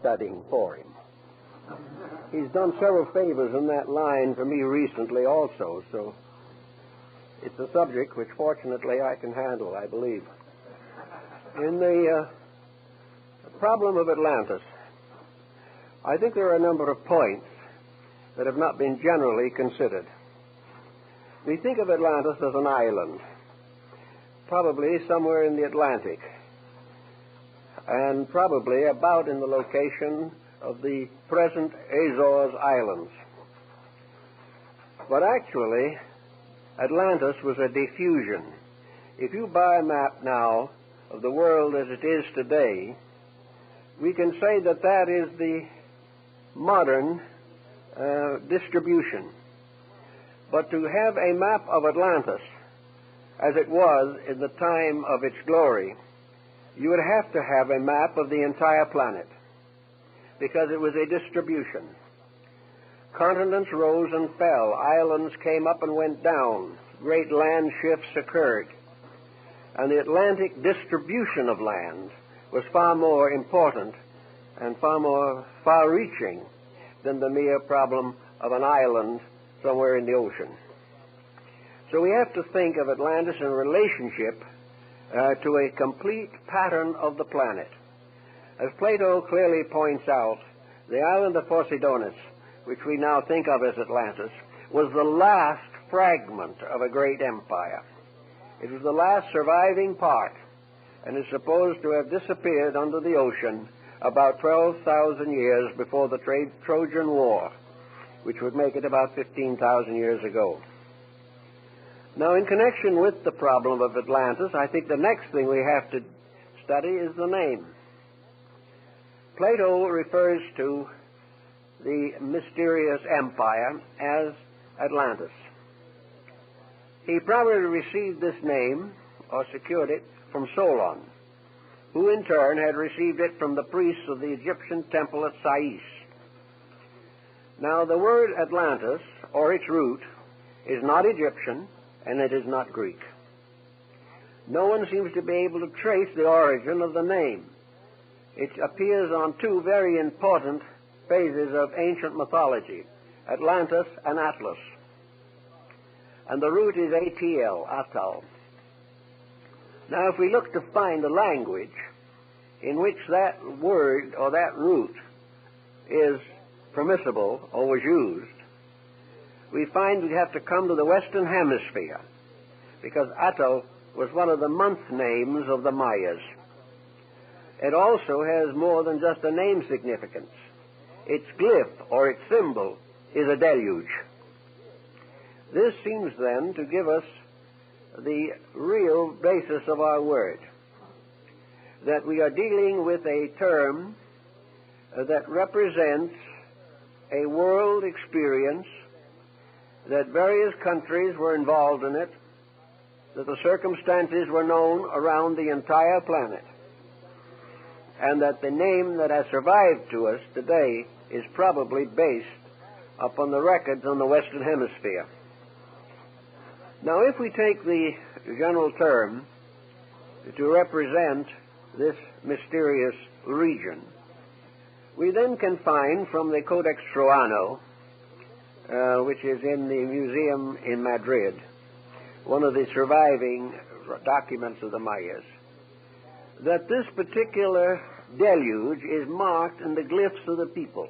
studying for him. He's done several favors in that line for me recently also, so it's a subject which fortunately I can handle, I believe. In the problem of Atlantis, I think there are a number of points that have not been generally considered. We think of Atlantis as an island, probably somewhere in the Atlantic, and probably about in the location of the present Azores Islands. But actually, Atlantis was a diffusion. If you buy a map now of the world as it is today, we can say that that is the modern distribution. But to have a map of Atlantis as it was in the time of its glory, you would have to have a map of the entire planet, because it was a distribution. Continents rose and fell, islands came up and went down, great land shifts occurred, and the Atlantic distribution of land was far more important and far more far-reaching than the mere problem of an island somewhere in the ocean. So we have to think of Atlantis in relationship to a complete pattern of the planet. As Plato clearly points out, the island of Poseidonis, which we now think of as Atlantis, was the last fragment of a great empire. It was the last surviving part, and is supposed to have disappeared under the ocean about 12,000 years before the Trojan War, which would make it about 15,000 years ago. Now, in connection with the problem of Atlantis, I think the next thing we have to study is the name. Plato refers to the mysterious empire as Atlantis. He probably received this name, or secured it, from Solon, who in turn had received it from the priests of the Egyptian temple at Sais. Now, the word Atlantis, or its root, is not Egyptian, and it is not Greek. No one seems to be able to trace the origin of the name. It appears on two very important phases of ancient mythology, Atlantis and Atlas. And the root is ATL, Atal. Now, if we look to find a language in which that word or that root is permissible or was used, we find we have to come to the Western Hemisphere, because Atal was one of the month names of the Mayas. It also has more than just a name significance. Its glyph, or its symbol, is a deluge. This seems then to give us the real basis of our word, that we are dealing with a term that represents a world experience, that various countries were involved in it, that the circumstances were known around the entire planet, and that the name that has survived to us today is probably based upon the records on the Western Hemisphere. Now, if we take the general term to represent this mysterious region, we then can find from the Codex Troano, which is in the museum in Madrid, one of the surviving documents of the Mayas, that this particular deluge is marked in the glyphs of the people.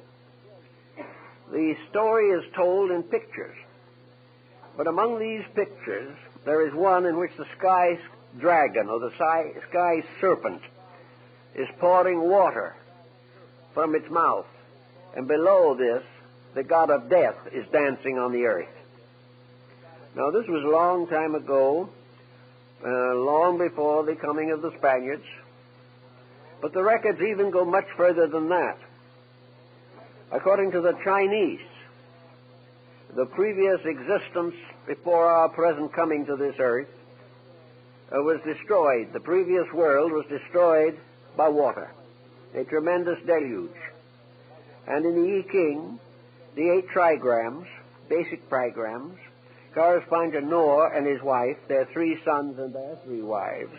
The story is told in pictures, but among these pictures there is one in which the sky dragon, or the sky serpent, is pouring water from its mouth, and below this the god of death is dancing on the earth. Now, this was a long time ago, long before the coming of the Spaniards, but the records even go much further than that. According to the Chinese, the previous existence before our present coming to this earth was destroyed. The previous world was destroyed by water, a tremendous deluge. And in the I Ching, the 8 trigrams, basic trigrams, correspond to Noah and his wife, their 3 sons and their 3 wives,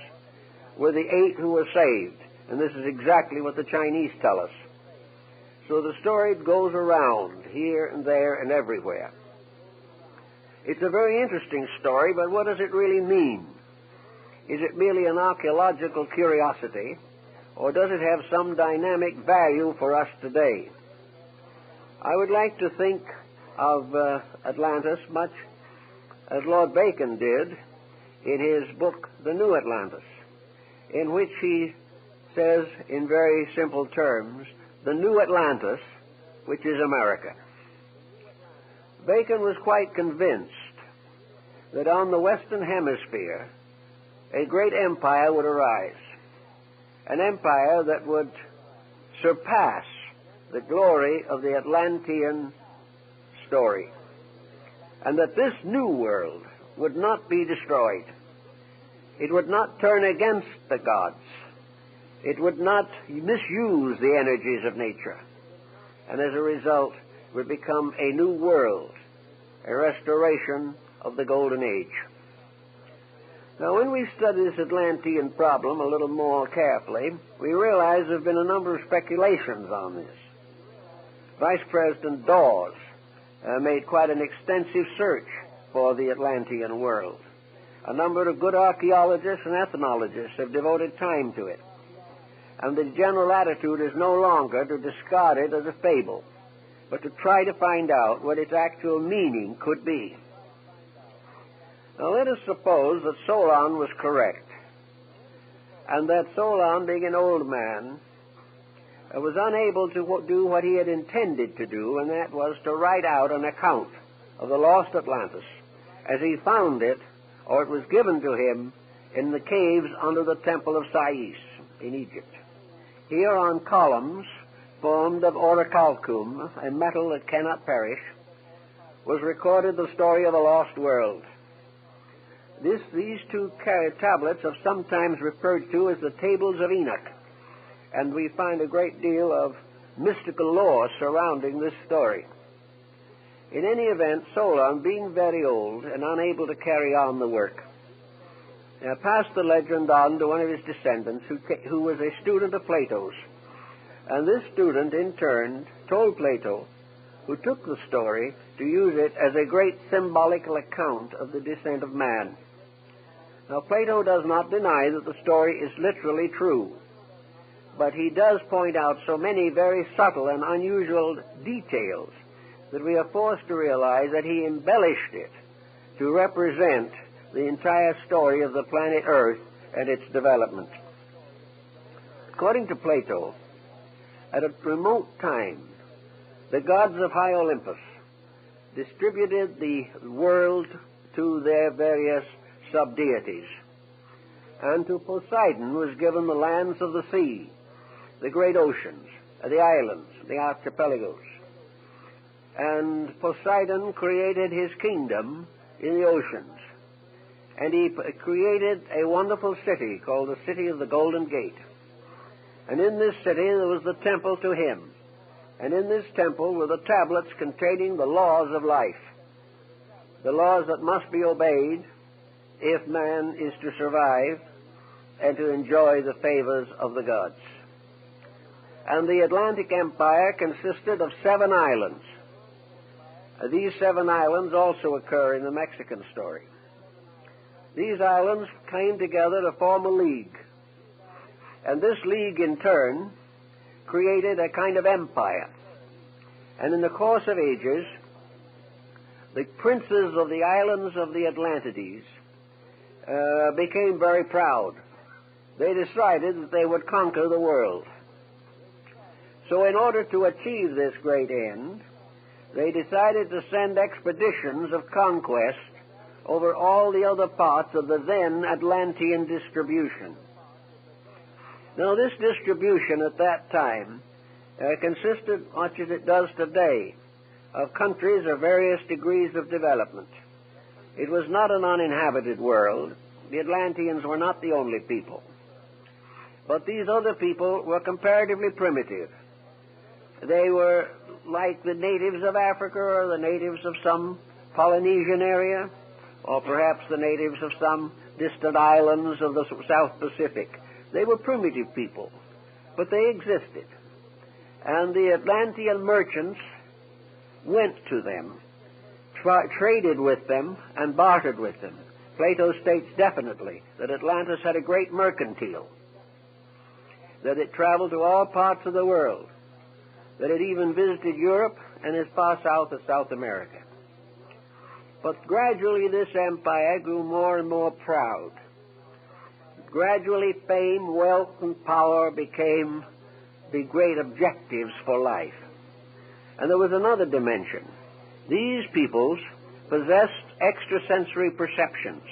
were the 8 who were saved. And this is exactly what the Chinese tell us. So the story goes around here and there and everywhere. It's a very interesting story, but what does it really mean? Is it merely an archaeological curiosity, or does it have some dynamic value for us today? I would like to think of Atlantis much as Lord Bacon did in his book, The New Atlantis, in which he says in very simple terms, the new Atlantis, which is America. Bacon was quite convinced that on the Western Hemisphere a great empire would arise, an empire that would surpass the glory of the Atlantean story, and that this new world would not be destroyed. It would not turn against the gods. It would not misuse the energies of nature, and as a result would become a new world, a restoration of the Golden Age. Now, when we study this Atlantean problem a little more carefully, we realize there have been a number of speculations on this. Vice President Dawes made quite an extensive search for the Atlantean world. A number of good archaeologists and ethnologists have devoted time to it. And the general attitude is no longer to discard it as a fable, but to try to find out what its actual meaning could be. Now let us suppose that Solon was correct, and that Solon, being an old man, was unable to do what he had intended to do, and that was to write out an account of the lost Atlantis as he found it, or it was given to him, in the caves under the Temple of Sais in Egypt. Here on columns formed of orichalcum, a metal that cannot perish, was recorded the story of a lost world. These two tablets are sometimes referred to as the Tables of Enoch, and we find a great deal of mystical lore surrounding this story. In any event, Solon, being very old and unable to carry on the work, passed the legend on to one of his descendants who was a student of Plato's. And this student, in turn, told Plato, who took the story, to use it as a great symbolical account of the descent of man. Now, Plato does not deny that the story is literally true, but he does point out so many very subtle and unusual details that we are forced to realize that he embellished it to represent the entire story of the planet Earth and its development. According to Plato, at a remote time, the gods of high Olympus distributed the world to their various sub-deities, and to Poseidon was given the lands of the sea, the great oceans, the islands, the archipelagos. And Poseidon created his kingdom in the oceans. And he created a wonderful city called the City of the Golden Gate. And in this city there was the temple to him. And in this temple were the tablets containing the laws of life, the laws that must be obeyed if man is to survive and to enjoy the favors of the gods. And the Atlantic Empire consisted of 7 islands. These 7 islands also occur in the Mexican story. These islands came together to form a league. And this league, in turn, created a kind of empire. And in the course of ages, the princes of the islands of the Atlantides became very proud. They decided that they would conquer the world. So in order to achieve this great end, they decided to send expeditions of conquest over all the other parts of the then Atlantean distribution. Now, this distribution at that time consisted, much as it does today, of countries of various degrees of development. It was not an uninhabited world. The Atlanteans were not the only people. But these other people were comparatively primitive. They were like the natives of Africa or the natives of some Polynesian area, or perhaps the natives of some distant islands of the South Pacific. They were primitive people, but they existed. and the Atlantean merchants went to them, traded with them, and bartered with them. Plato states definitely that Atlantis had a great mercantile, that it traveled to all parts of the world, that it even visited Europe and as far south as South America. But gradually this empire grew more and more proud. Gradually fame, wealth, and power became the great objectives for life. And there was another dimension. These peoples possessed extrasensory perceptions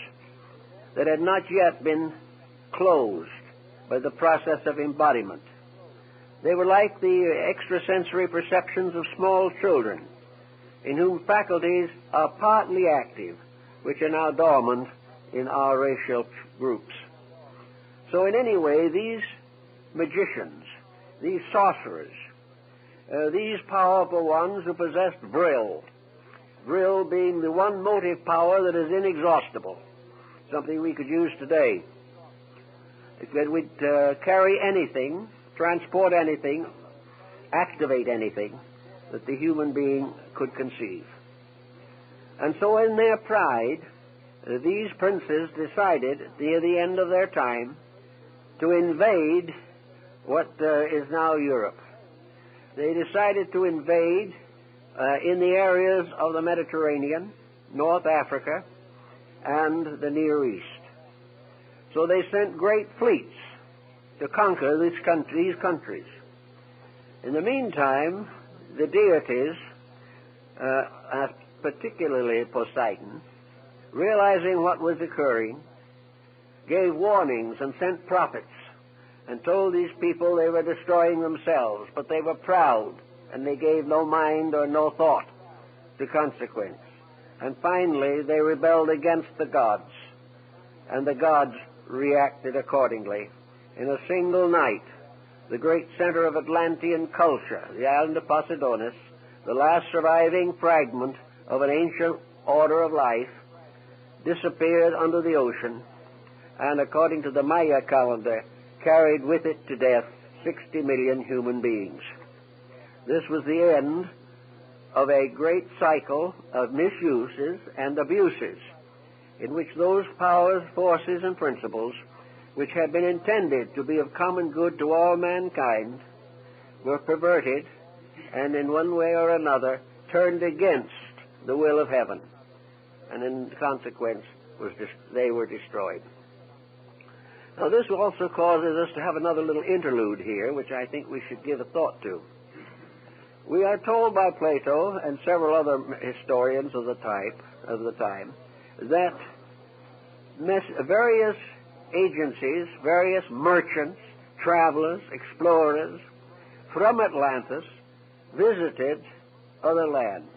that had not yet been closed by the process of embodiment. They were like the extrasensory perceptions of small children, in whom faculties are partly active, which are now dormant in our racial groups. So in any way, these magicians, these sorcerers, these powerful ones who possessed vril being the one motive power that is inexhaustible, something we could use today, that would carry anything, transport anything, activate anything that the human being could conceive. And so in their pride, these princes decided near the end of their time to invade what is now Europe. They decided to invade in the areas of the Mediterranean, North Africa, and the Near East. So they sent great fleets to conquer these countries. In the meantime, the deities, particularly Poseidon, realizing what was occurring, gave warnings and sent prophets and told these people they were destroying themselves, but they were proud and they gave no mind or no thought to consequence. And finally they rebelled against the gods, and the gods reacted accordingly. In a single night, the great center of Atlantean culture, the island of Poseidonis, the last surviving fragment of an ancient order of life, disappeared under the ocean, and according to the Maya calendar, carried with it to death 60 million human beings. This was the end of a great cycle of misuses and abuses in which those powers, forces, and principles which had been intended to be of common good to all mankind were perverted and in one way or another turned against the will of heaven, and in consequence they were destroyed. Now this also causes us to have another little interlude here, which I think we should give a thought to. We are told by Plato and several other historians of the time that various agencies, various merchants, travelers, explorers from Atlantis visited other lands.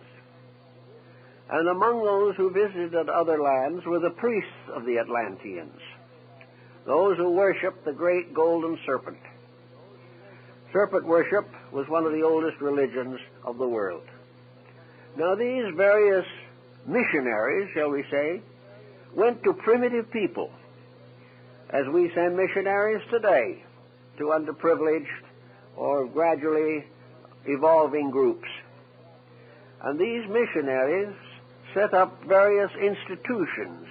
And among those who visited other lands were the priests of the Atlanteans, those who worshiped the great golden serpent. Serpent worship was one of the oldest religions of the world. Now these various missionaries, shall we say, went to primitive people, as we send missionaries today to underprivileged or gradually evolving groups. And these missionaries set up various institutions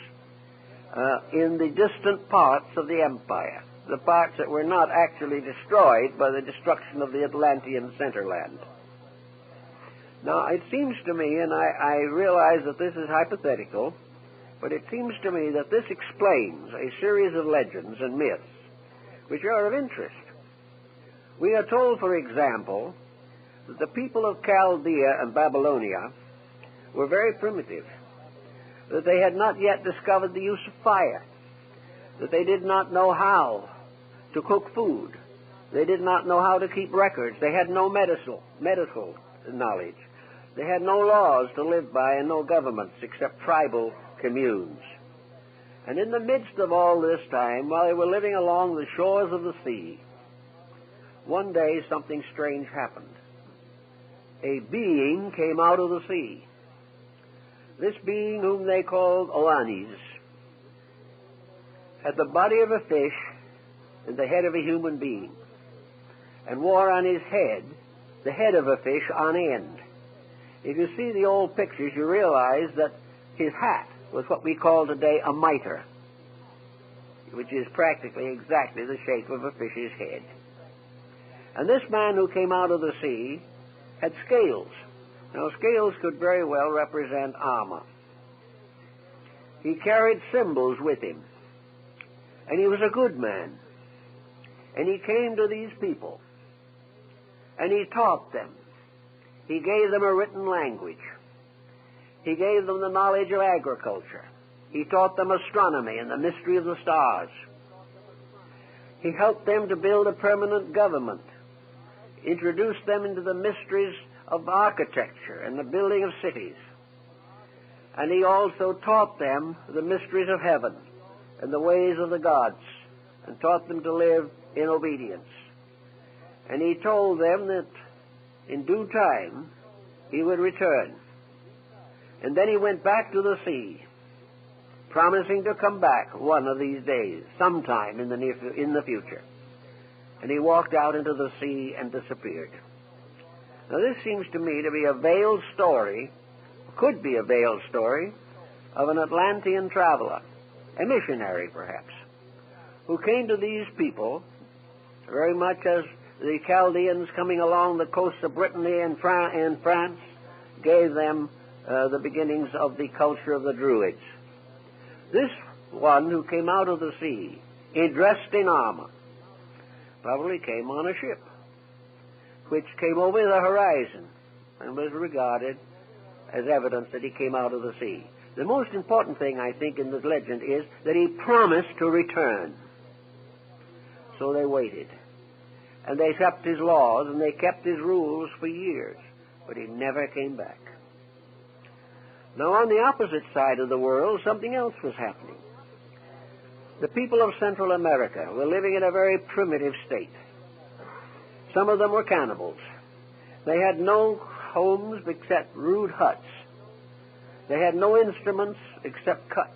in the distant parts of the empire, the parts that were not actually destroyed by the destruction of the Atlantean centerland. Now, it seems to me, and I realize that this is hypothetical, but it seems to me that this explains a series of legends and myths which are of interest. We are told, for example, that the people of Chaldea and Babylonia were very primitive, that they had not yet discovered the use of fire, that they did not know how to cook food, they did not know how to keep records, they had no medical knowledge, they had no laws to live by and no governments except tribal communes. And in the midst of all this time, while they were living along the shores of the sea, one day something strange happened. A being came out of the sea. This being, whom they called Oannes, had the body of a fish and the head of a human being, and wore on his head the head of a fish on end. If you see the old pictures, you realize that his hat was what we call today a mitre, which is practically exactly the shape of a fish's head. And this man who came out of the sea had scales. Now, scales could very well represent armor. He carried symbols with him, and he was a good man. And he came to these people, and he taught them. He gave them a written language. He gave them the knowledge of agriculture. He taught them astronomy and the mystery of the stars. He helped them to build a permanent government, introduced them into the mysteries of architecture and the building of cities. And he also taught them the mysteries of heaven and the ways of the gods, and taught them to live in obedience. And he told them that in due time he would return. And then he went back to the sea, promising to come back one of these days, sometime in the future. And he walked out into the sea and disappeared. Now this seems to me to be a veiled story, could be a veiled story, of an Atlantean traveler, a missionary perhaps, who came to these people very much as the Chaldeans coming along the coast of Brittany and France gave them the beginnings of the culture of the Druids. This one who came out of the sea, dressed in armor, probably came on a ship, which came over the horizon and was regarded as evidence that he came out of the sea. The most important thing, I think, in this legend is that he promised to return. So they waited. And they kept his laws, and they kept his rules for years, but he never came back. Now, on the opposite side of the world, something else was happening. The people of Central America were living in a very primitive state. Some of them were cannibals. They had no homes except rude huts. They had no instruments except cut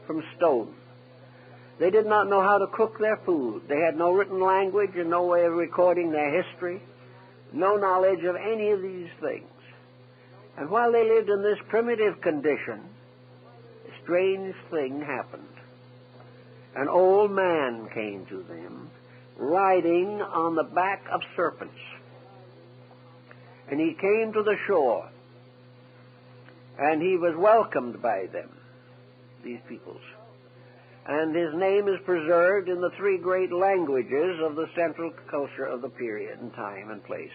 from stone. They did not know how to cook their food. They had no written language and no way of recording their history, no knowledge of any of these things. And while they lived in this primitive condition, a strange thing happened. An old man came to them, riding on the back of serpents. And he came to the shore, and he was welcomed by them, these peoples. And his name is preserved in the three great languages of the central culture of the period and time and place.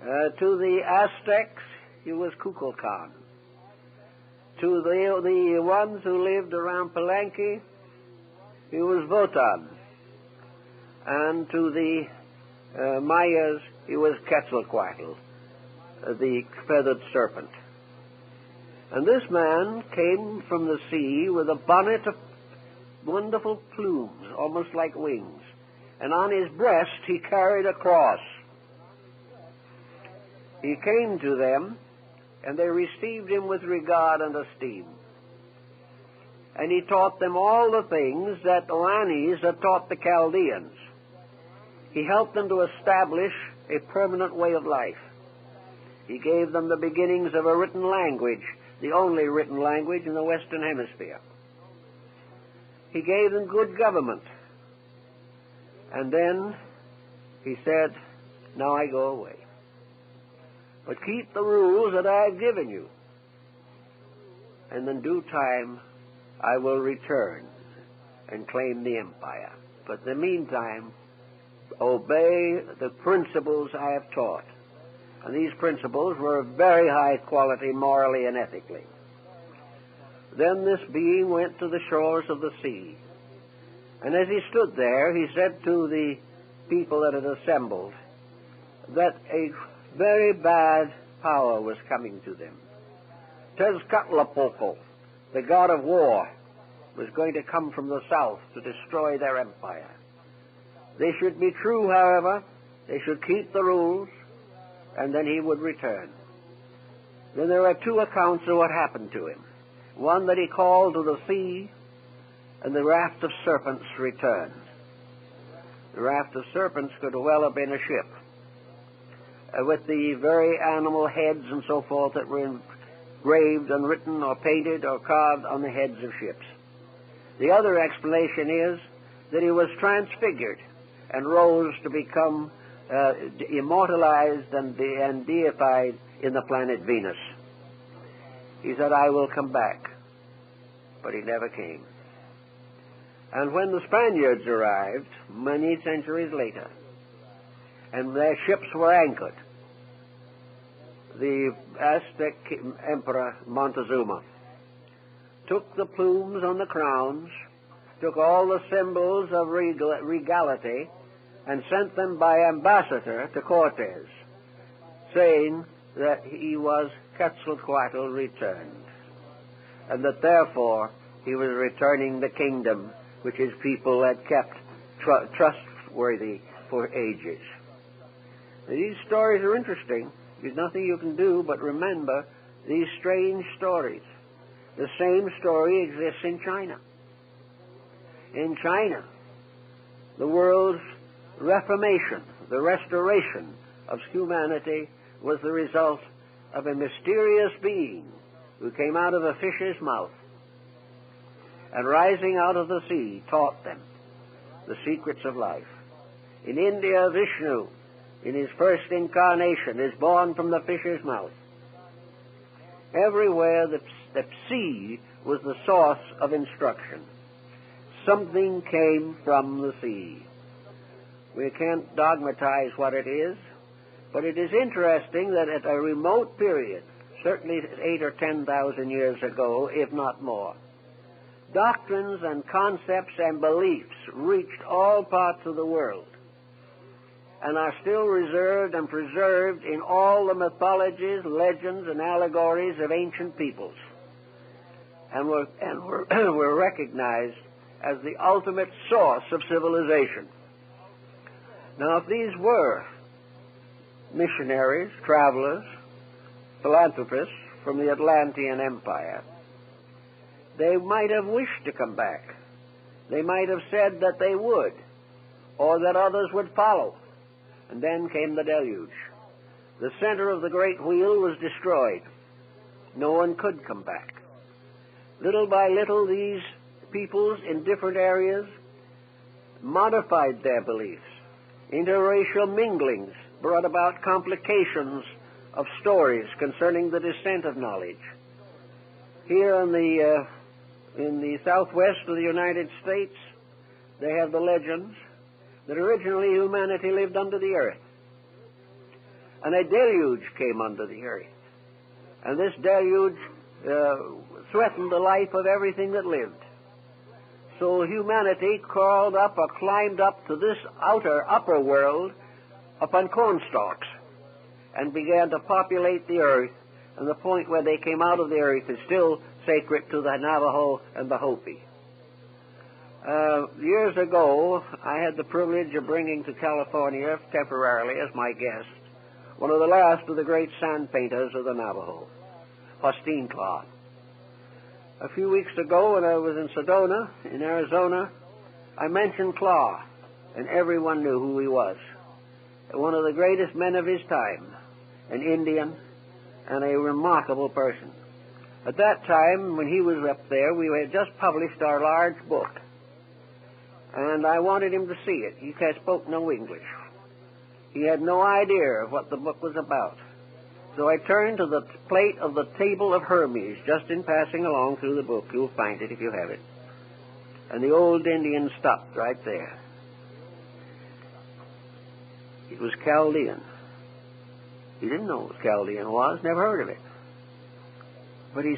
To the Aztecs, he was Kukulkan. To the ones who lived around Palenque, he was Wotan. And to the Mayas, he was Quetzalcoatl, the feathered serpent. And this man came from the sea with a bonnet of wonderful plumes, almost like wings. And on his breast he carried a cross. He came to them, and they received him with regard and esteem. And he taught them all the things that Atlantis had taught the Chaldeans. He helped them to establish a permanent way of life. He gave them the beginnings of a written language, the only written language in the Western Hemisphere. He gave them good government. And then he said, now I go away. But keep the rules that I have given you. And in due time, I will return and claim the empire. But in the meantime, obey the principles I have taught. And these principles were of very high quality morally and ethically. Then this being went to the shores of the sea. And as he stood there, he said to the people that had assembled that a very bad power was coming to them. Tezcatlipoca, the god of war, was going to come from the south to destroy their empire. They should be true, however. They should keep the rules, and then he would return. Then there are two accounts of what happened to him. One that he called to the sea, and the raft of serpents returned. The raft of serpents could well have been a ship. with the very animal heads and so forth that were engraved and written or painted or carved on the heads of ships. The other explanation is that he was transfigured and rose to become immortalized and deified in the planet Venus. He said, "I will come back," but he never came. And when the Spaniards arrived, many centuries later, and their ships were anchored, the Aztec Emperor Montezuma took the plumes on the crowns, took all the symbols of regality, and sent them by ambassador to Cortes, saying that he was Quetzalcoatl returned, and that therefore he was returning the kingdom which his people had kept trustworthy for ages. These stories are interesting. There's nothing you can do but remember these strange stories. The same story exists in China. In China, the world's reformation, the restoration of humanity, was the result of a mysterious being who came out of a fish's mouth and, rising out of the sea, taught them the secrets of life. In India, Vishnu, in his first incarnation, is born from the fish's mouth. Everywhere the sea was the source of instruction. Something came from the sea. We can't dogmatize what it is, but it is interesting that at a remote period, certainly 8,000 or 10,000 years ago, if not more, doctrines and concepts and beliefs reached all parts of the world and are still reserved and preserved in all the mythologies, legends, and allegories of ancient peoples, and were recognized as the ultimate source of civilization. Now, if these were missionaries, travelers, philanthropists from the Atlantean Empire, they might have wished to come back. They might have said that they would, or that others would follow. And then came the deluge. The center of the great wheel was destroyed. No one could come back. Little by little, these peoples in different areas modified their beliefs. Interracial minglings brought about complications of stories concerning the descent of knowledge. Here in the southwest of the United States, they have the legends that originally humanity lived under the earth, and a deluge came under the earth, and this deluge threatened the life of everything that lived. So humanity crawled up or climbed up to this upper world upon cornstalks and began to populate the earth, and the point where they came out of the earth is still sacred to the Navajo and the Hopi. Years ago, I had the privilege of bringing to California temporarily as my guest one of the last of the great sand painters of the Navajo, Faustin Claw. A few weeks ago, when I was in Sedona, in Arizona, I mentioned Claw, and everyone knew who he was. One of the greatest men of his time, an Indian, and a remarkable person. At that time, when he was up there, we had just published our large book, and I wanted him to see it. He spoke no English. He had no idea of what the book was about. So I turned to the plate of the Table of Hermes, just in passing along through the book. You'll find it if you have it. And the old Indian stopped right there. It was Chaldean. He didn't know what Chaldean was, never heard of it. But he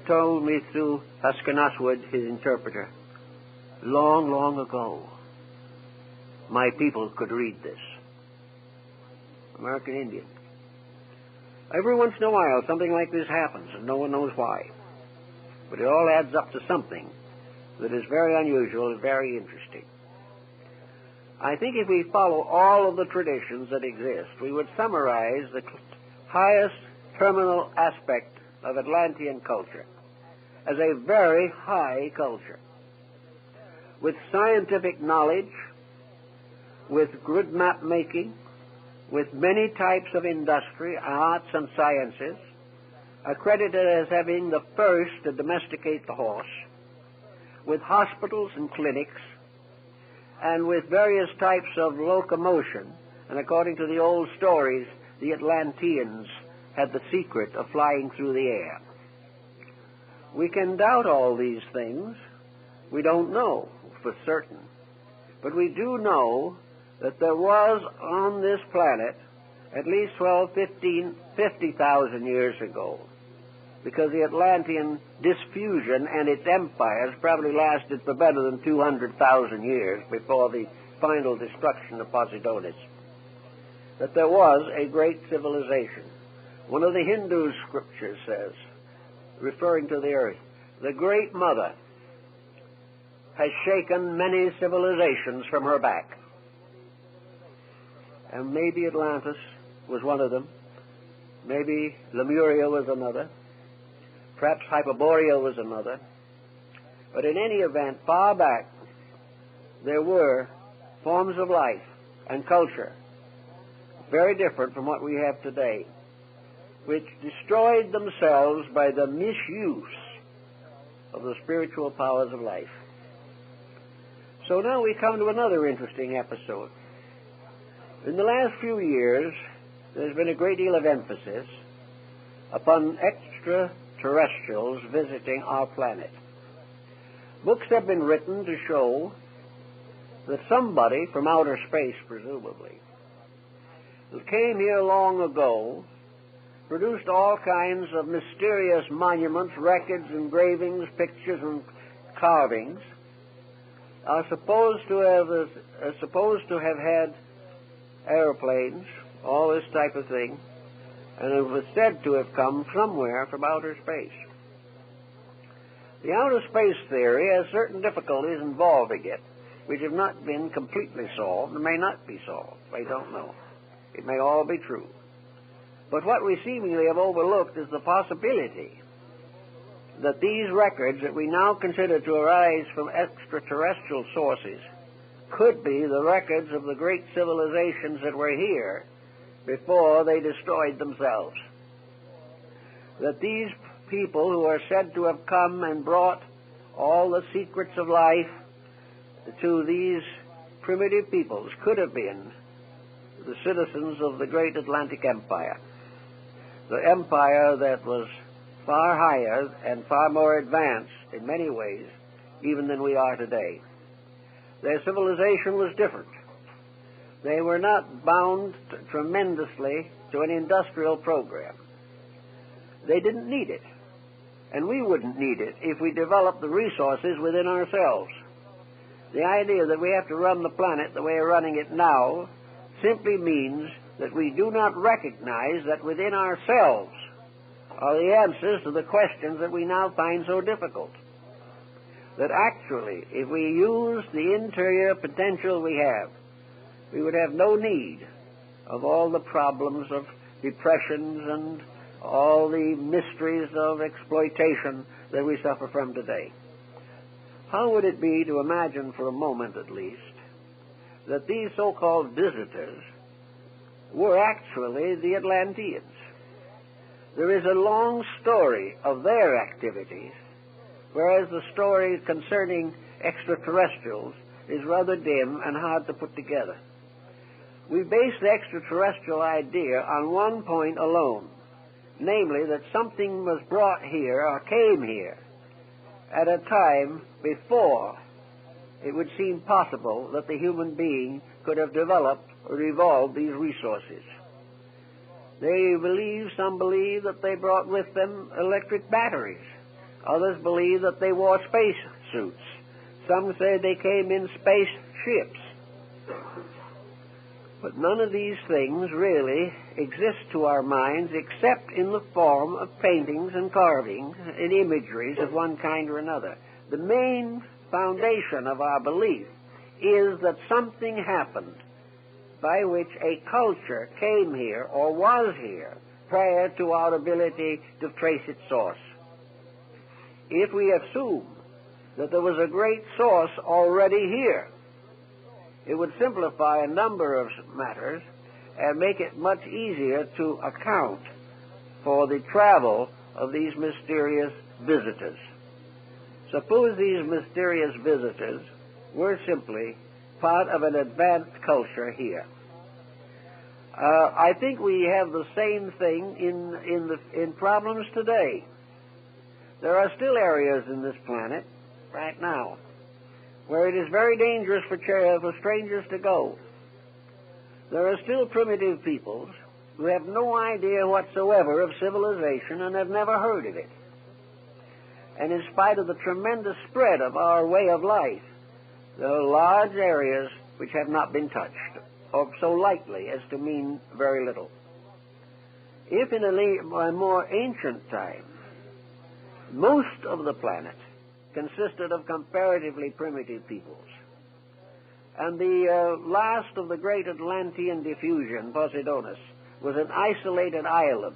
told me through Huskanaswood, his interpreter, long, long ago, my people could read this. American Indian. Every once in a while, something like this happens, and no one knows why. But it all adds up to something that is very unusual and very interesting. I think if we follow all of the traditions that exist, we would summarize the highest terminal aspect of Atlantean culture as a very high culture, with scientific knowledge, with good map making, with many types of industry, arts, and sciences, accredited as having the first to domesticate the horse, with hospitals and clinics, and with various types of locomotion. And according to the old stories, the Atlanteans had the secret of flying through the air. We can doubt all these things. We don't know for certain. But we do know that there was on this planet at least 12, 15, 50,000 years ago, because the Atlantean diffusion and its empires probably lasted for better than 200,000 years before the final destruction of Poseidonis, that there was a great civilization. One of the Hindu scriptures says, referring to the earth, the Great Mother has shaken many civilizations from her back. And maybe Atlantis was one of them. Maybe Lemuria was another. Perhaps Hyperborea was another. But in any event, far back, there were forms of life and culture very different from what we have today, which destroyed themselves by the misuse of the spiritual powers of life. So now we come to another interesting episode. In the last few years, there's been a great deal of emphasis upon extraterrestrials visiting our planet. Books have been written to show that somebody from outer space, presumably, who came here long ago, produced all kinds of mysterious monuments, records, engravings, pictures, and carvings, are supposed to have had airplanes, all this type of thing, and it was said to have come somewhere from outer space. The outer space theory has certain difficulties involving it, which have not been completely solved and may not be solved. I don't know. It may all be true. But what we seemingly have overlooked is the possibility that these records that we now consider to arise from extraterrestrial sources could be the records of the great civilizations that were here before they destroyed themselves. That these people who are said to have come and brought all the secrets of life to these primitive peoples could have been the citizens of the great Atlantic Empire, the empire that was far higher and far more advanced in many ways even than we are today. Their civilization was different. They were not bound tremendously to an industrial program. They didn't need it, and we wouldn't need it if we developed the resources within ourselves. The idea that we have to run the planet the way we're running it now simply means that we do not recognize that within ourselves are the answers to the questions that we now find so difficult. That actually, if we use the interior potential we have, we would have no need of all the problems of depressions and all the mysteries of exploitation that we suffer from today. How would it be to imagine for a moment at least that these so-called visitors were actually the Atlanteans? There is a long story of their activities, whereas the story concerning extraterrestrials is rather dim and hard to put together. We base the extraterrestrial idea on one point alone, namely that something was brought here or came here at a time before it would seem possible that the human being could have developed or evolved these resources. Some believe that they brought with them electric batteries. Others believe that they wore space suits. Some say they came in space ships. But none of these things really exist to our minds except in the form of paintings and carvings and imageries of one kind or another. The main foundation of our belief is that something happened by which a culture came here or was here prior to our ability to trace its source. If we assume that there was a great source already here, it would simplify a number of matters and make it much easier to account for the travel of these mysterious visitors. Suppose these mysterious visitors were simply part of an advanced culture here. I think we have the same thing in problems today. There are still areas in this planet right now where it is very dangerous for strangers to go. There are still primitive peoples who have no idea whatsoever of civilization and have never heard of it. And in spite of the tremendous spread of our way of life, there are large areas which have not been touched, or so lightly as to mean very little. If in a more ancient time, most of the planet consisted of comparatively primitive peoples, and the last of the great Atlantean diffusion, Poseidonus, was an isolated island,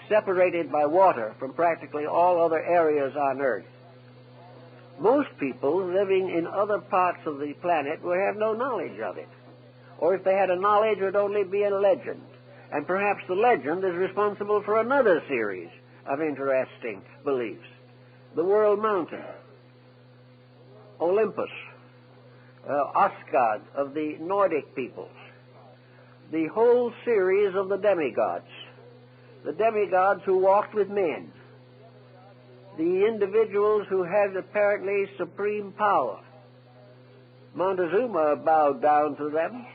separated by water from practically all other areas on Earth. Most people living in other parts of the planet would have no knowledge of it. Or if they had a knowledge, it would only be a legend. And perhaps the legend is responsible for another series of interesting beliefs. The World Mountain, Olympus, Asgard of the Nordic peoples, the whole series of the demigods who walked with men, the individuals who had apparently supreme power. Montezuma bowed down to them,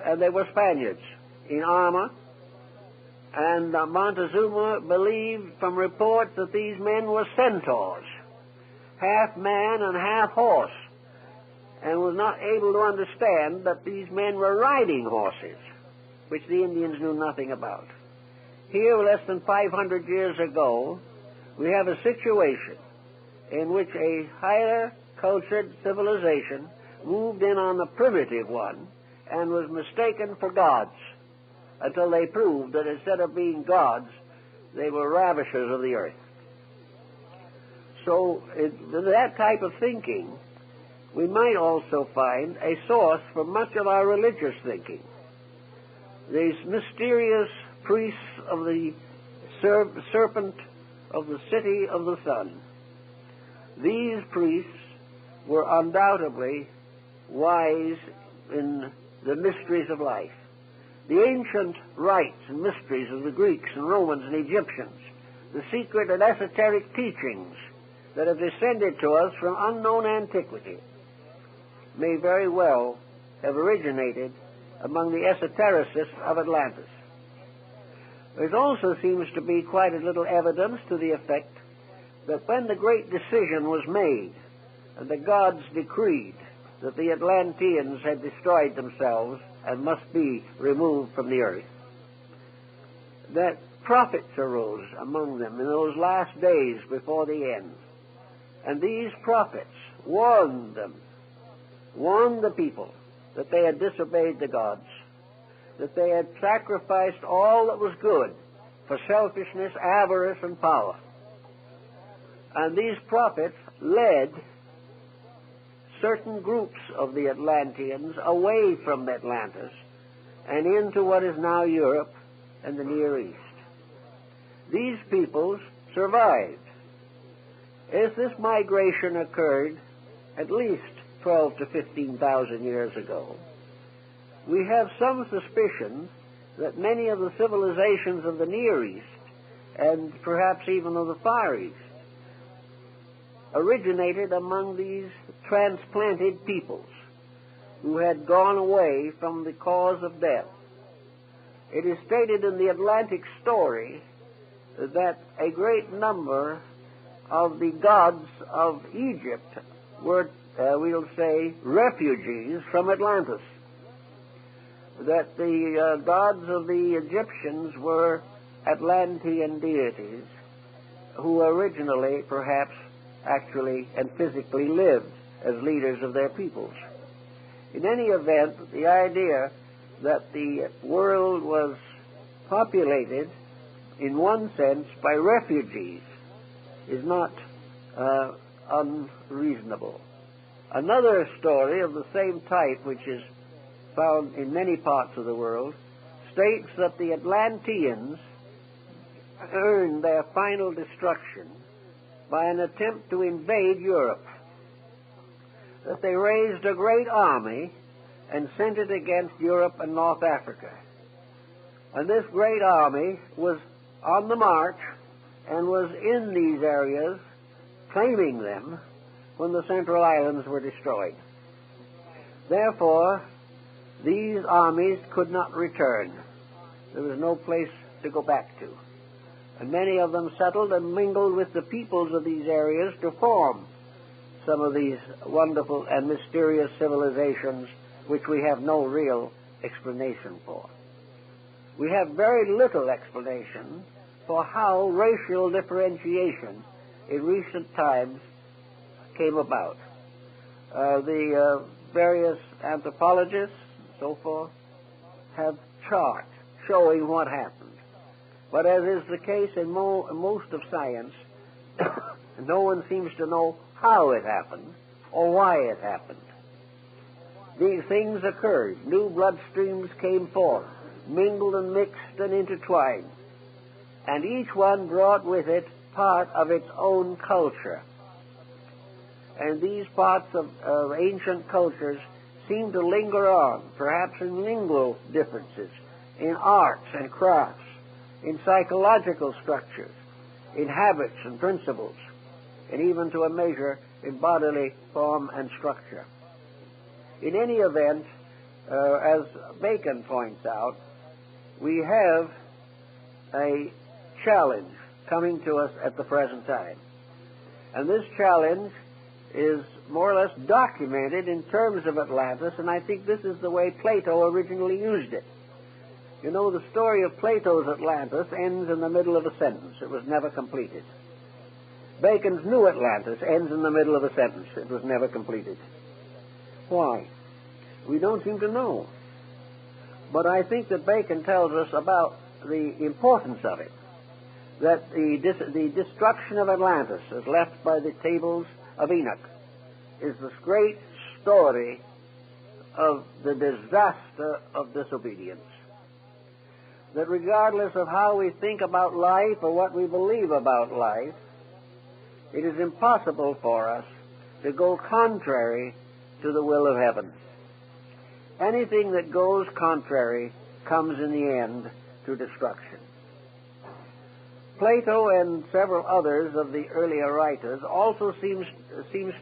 and they were Spaniards in armor, and Montezuma believed from reports that these men were centaurs, half man and half horse, and was not able to understand that these men were riding horses, which the Indians knew nothing about. Here, less than 500 years ago, we have a situation in which a higher cultured civilization moved in on the primitive one and was mistaken for gods until they proved that instead of being gods, they were ravishers of the earth. So, in that type of thinking, we might also find a source for much of our religious thinking. These mysterious priests of the serpent of the city of the sun. These priests were undoubtedly wise in the mysteries of life. The ancient rites and mysteries of the Greeks and Romans and Egyptians, the secret and esoteric teachings that have descended to us from unknown antiquity, may very well have originated among the esotericists of Atlantis. There also seems to be quite a little evidence to the effect that when the great decision was made and the gods decreed that the Atlanteans had destroyed themselves and must be removed from the earth, that prophets arose among them in those last days before the end. And these prophets warned the people that they had disobeyed the gods, that they had sacrificed all that was good for selfishness, avarice, and power. And these prophets led certain groups of the Atlanteans away from Atlantis and into what is now Europe and the Near East. These peoples survived. As this migration occurred at least 12 to 15,000 years ago, we have some suspicion that many of the civilizations of the Near East, and perhaps even of the Far East, originated among these transplanted peoples who had gone away from the cause of death. It is stated in the Atlantic story that a great number of the gods of Egypt were, we'll say, refugees from Atlantis. That the gods of the Egyptians were Atlantean deities who originally, perhaps, actually and physically lived as leaders of their peoples. In any event, the idea that the world was populated, in one sense, by refugees is not unreasonable. Another story of the same type, which is found in many parts of the world, states that the Atlanteans earned their final destruction by an attempt to invade Europe. That they raised a great army and sent it against Europe and North Africa. And this great army was on the march and was in these areas, claiming them, when the Central Islands were destroyed. Therefore, these armies could not return. There was no place to go back to. And many of them settled and mingled with the peoples of these areas to form some of these wonderful and mysterious civilizations which we have no real explanation for. We have very little explanation for how racial differentiation in recent times came about. The various anthropologists and so forth have charts showing what happened. But as is the case in most of science, no one seems to know how it happened or why it happened. These things occurred. New blood streams came forth, mingled and mixed and intertwined. And each one brought with it part of its own culture. And these parts of ancient cultures seem to linger on, perhaps in lingual differences, in arts and crafts, in psychological structures, in habits and principles, and even to a measure in bodily form and structure. In any event, as Bacon points out, we have a challenge coming to us at the present time. And this challenge is more or less documented in terms of Atlantis, and I think this is the way Plato originally used it. You know, the story of Plato's Atlantis ends in the middle of a sentence. It was never completed. Bacon's New Atlantis ends in the middle of a sentence. It was never completed. Why? We don't seem to know. But I think that Bacon tells us about the importance of it, that the destruction of Atlantis, as left by the tables of Enoch, is this great story of the disaster of disobedience. That regardless of how we think about life or what we believe about life, it is impossible for us to go contrary to the will of heaven. Anything that goes contrary comes in the end to destruction. Plato and several others of the earlier writers also seems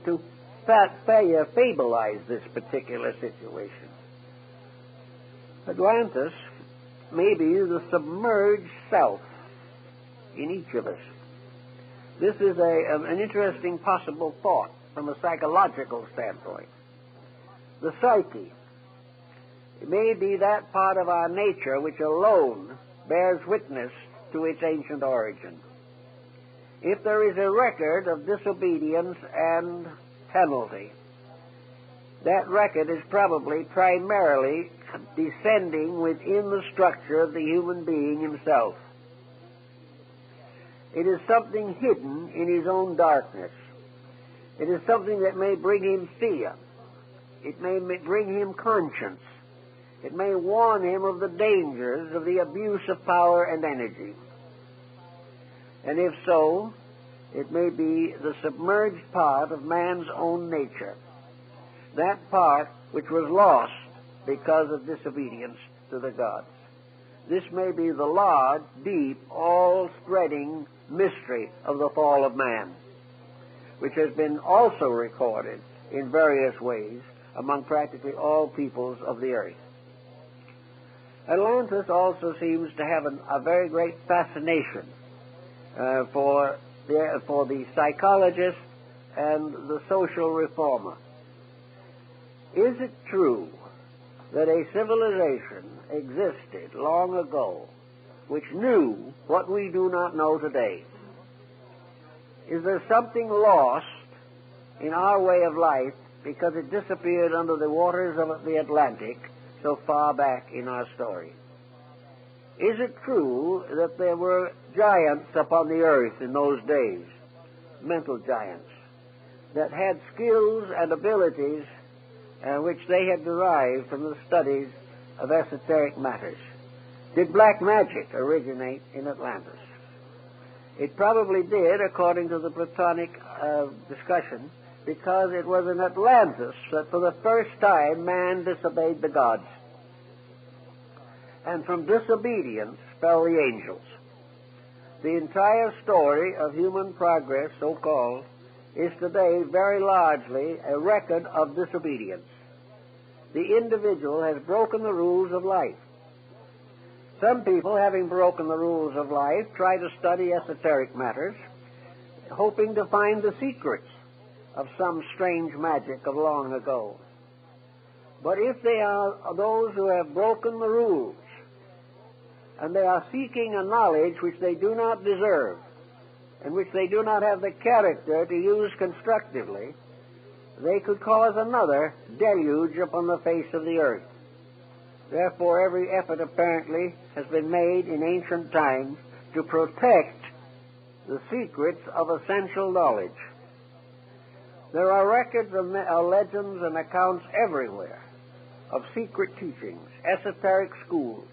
to fableize this particular situation. Atlantis may be the submerged self in each of us. This is an interesting possible thought from a psychological standpoint. The psyche, it may be that part of our nature which alone bears witness to its ancient origin. If there is a record of disobedience and penalty, that record is probably primarily descending within the structure of the human being himself. It is something hidden in his own darkness. It is something that may bring him fear. It may bring him conscience. It may warn him of the dangers of the abuse of power and energy. And if so, it may be the submerged part of man's own nature, that part which was lost because of disobedience to the gods. This may be the large, deep, all-spreading mystery of the fall of man, which has been also recorded in various ways among practically all peoples of the earth. Atlantis also seems to have a very great fascination for the psychologist and the social reformer. Is it true that a civilization existed long ago which knew what we do not know today? Is there something lost in our way of life because it disappeared under the waters of the Atlantic so far back in our story? Is it true that there were giants upon the earth in those days, mental giants, that had skills and abilities which they had derived from the studies of esoteric matters. Did black magic originate in Atlantis? It probably did, according to the Platonic discussion, because it was in Atlantis that for the first time man disobeyed the gods. And from disobedience fell the angels. The entire story of human progress, so-called, is today very largely a record of disobedience. The individual has broken the rules of life. Some people, having broken the rules of life, try to study esoteric matters, hoping to find the secrets of some strange magic of long ago. But if they are those who have broken the rules, and they are seeking a knowledge which they do not deserve, and which they do not have the character to use constructively, they could cause another deluge upon the face of the earth. Therefore, every effort apparently has been made in ancient times to protect the secrets of essential knowledge. There are records of legends and accounts everywhere of secret teachings, esoteric schools.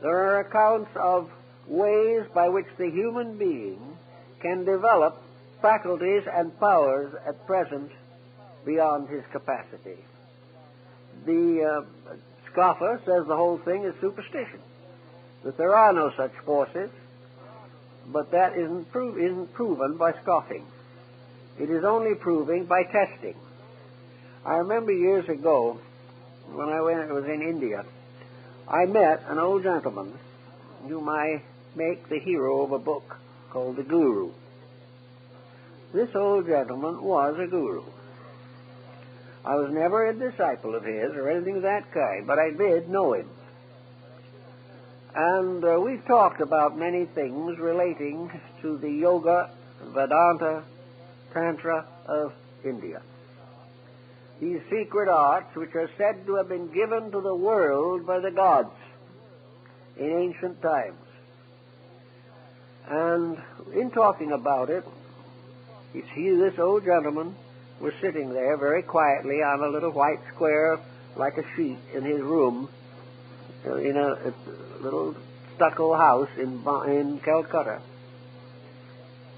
There are accounts of ways by which the human being can develop faculties and powers at present beyond his capacity. The scoffer says the whole thing is superstition, that there are no such forces, but that isn't proven by scoffing. It is only proving by testing. I remember years ago, when I was in India, I met an old gentleman whom I make the hero of a book called The Guru. This old gentleman was a guru. I was never a disciple of his or anything of that kind, but I did know him. And we've talked about many things relating to the Yoga, Vedanta, Tantra of India. These secret arts which are said to have been given to the world by the gods in ancient times. And in talking about it, you see, this old gentleman was sitting there very quietly on a little white square like a sheet in his room in a little stucco house in Calcutta.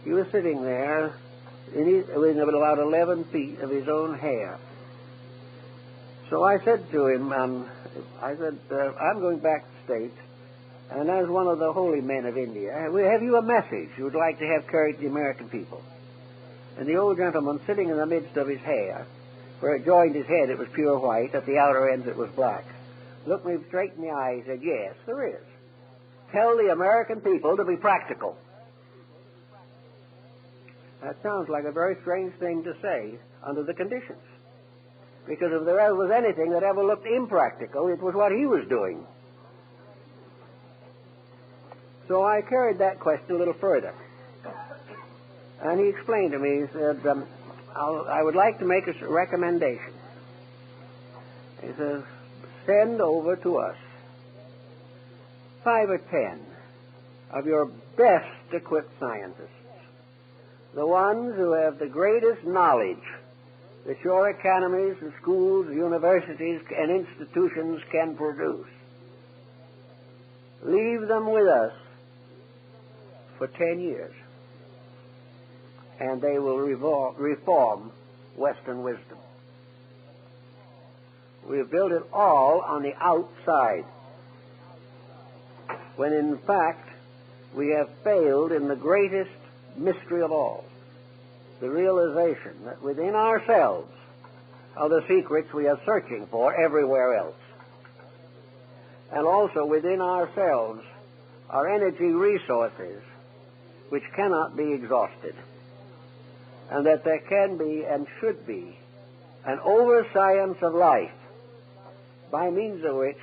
He was sitting there within about 11 feet of his own hair. So I said to him, I'm going back to the States, and as one of the holy men of India, have you a message you would like to have carried to the American people? And the old gentleman, sitting in the midst of his hair, where it joined his head it was pure white, at the outer ends it was black, looked me straight in the eye and said, yes, there is. Tell the American people to be practical. That sounds like a very strange thing to say under the conditions. Because if there ever was anything that ever looked impractical, it was what he was doing. So I carried that question a little further. And he explained to me, he said, I would like to make a recommendation. He says, send over to us 5 or 10 of your best equipped scientists, the ones who have the greatest knowledge that your academies and schools, universities, and institutions can produce. Leave them with us for 10 years, and they will reform Western wisdom. We have built it all on the outside, when in fact we have failed in the greatest mystery of all, the realization that within ourselves are the secrets we are searching for everywhere else. And also within ourselves are energy resources which cannot be exhausted, and that there can be and should be an over-science of life by means of which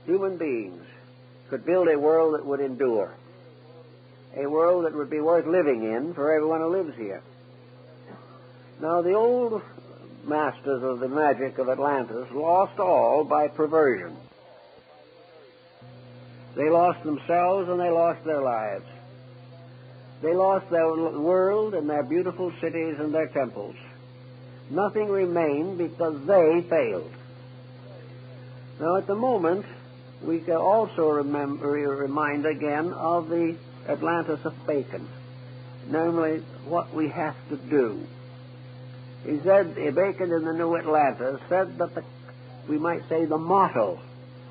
human beings could build a world that would endure, a world that would be worth living in for everyone who lives here. Now, the old masters of the magic of Atlantis lost all by perversion. They lost themselves and they lost their lives. They lost their world and their beautiful cities and their temples. Nothing remained because they failed. Now, at the moment, we can also remind again of the Atlantis of Bacon, namely what we have to do. He said, Bacon in the New Atlantis said that we might say the motto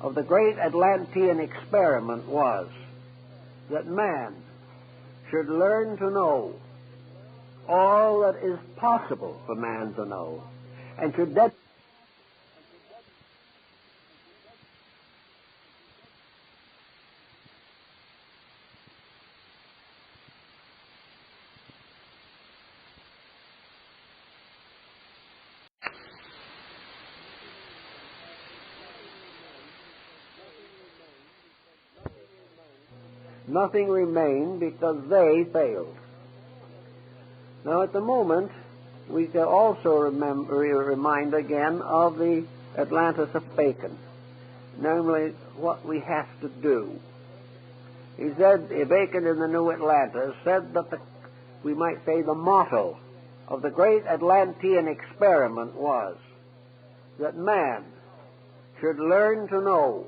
of the great Atlantean experiment was that man should learn to know all that is possible for man to know, and should nothing remained because they failed. Now, at the moment, we can also remind again of the Atlantis of Bacon, namely what we have to do. He said, Bacon in the New Atlantis said that we might say the motto of the great Atlantean experiment was that man should learn to know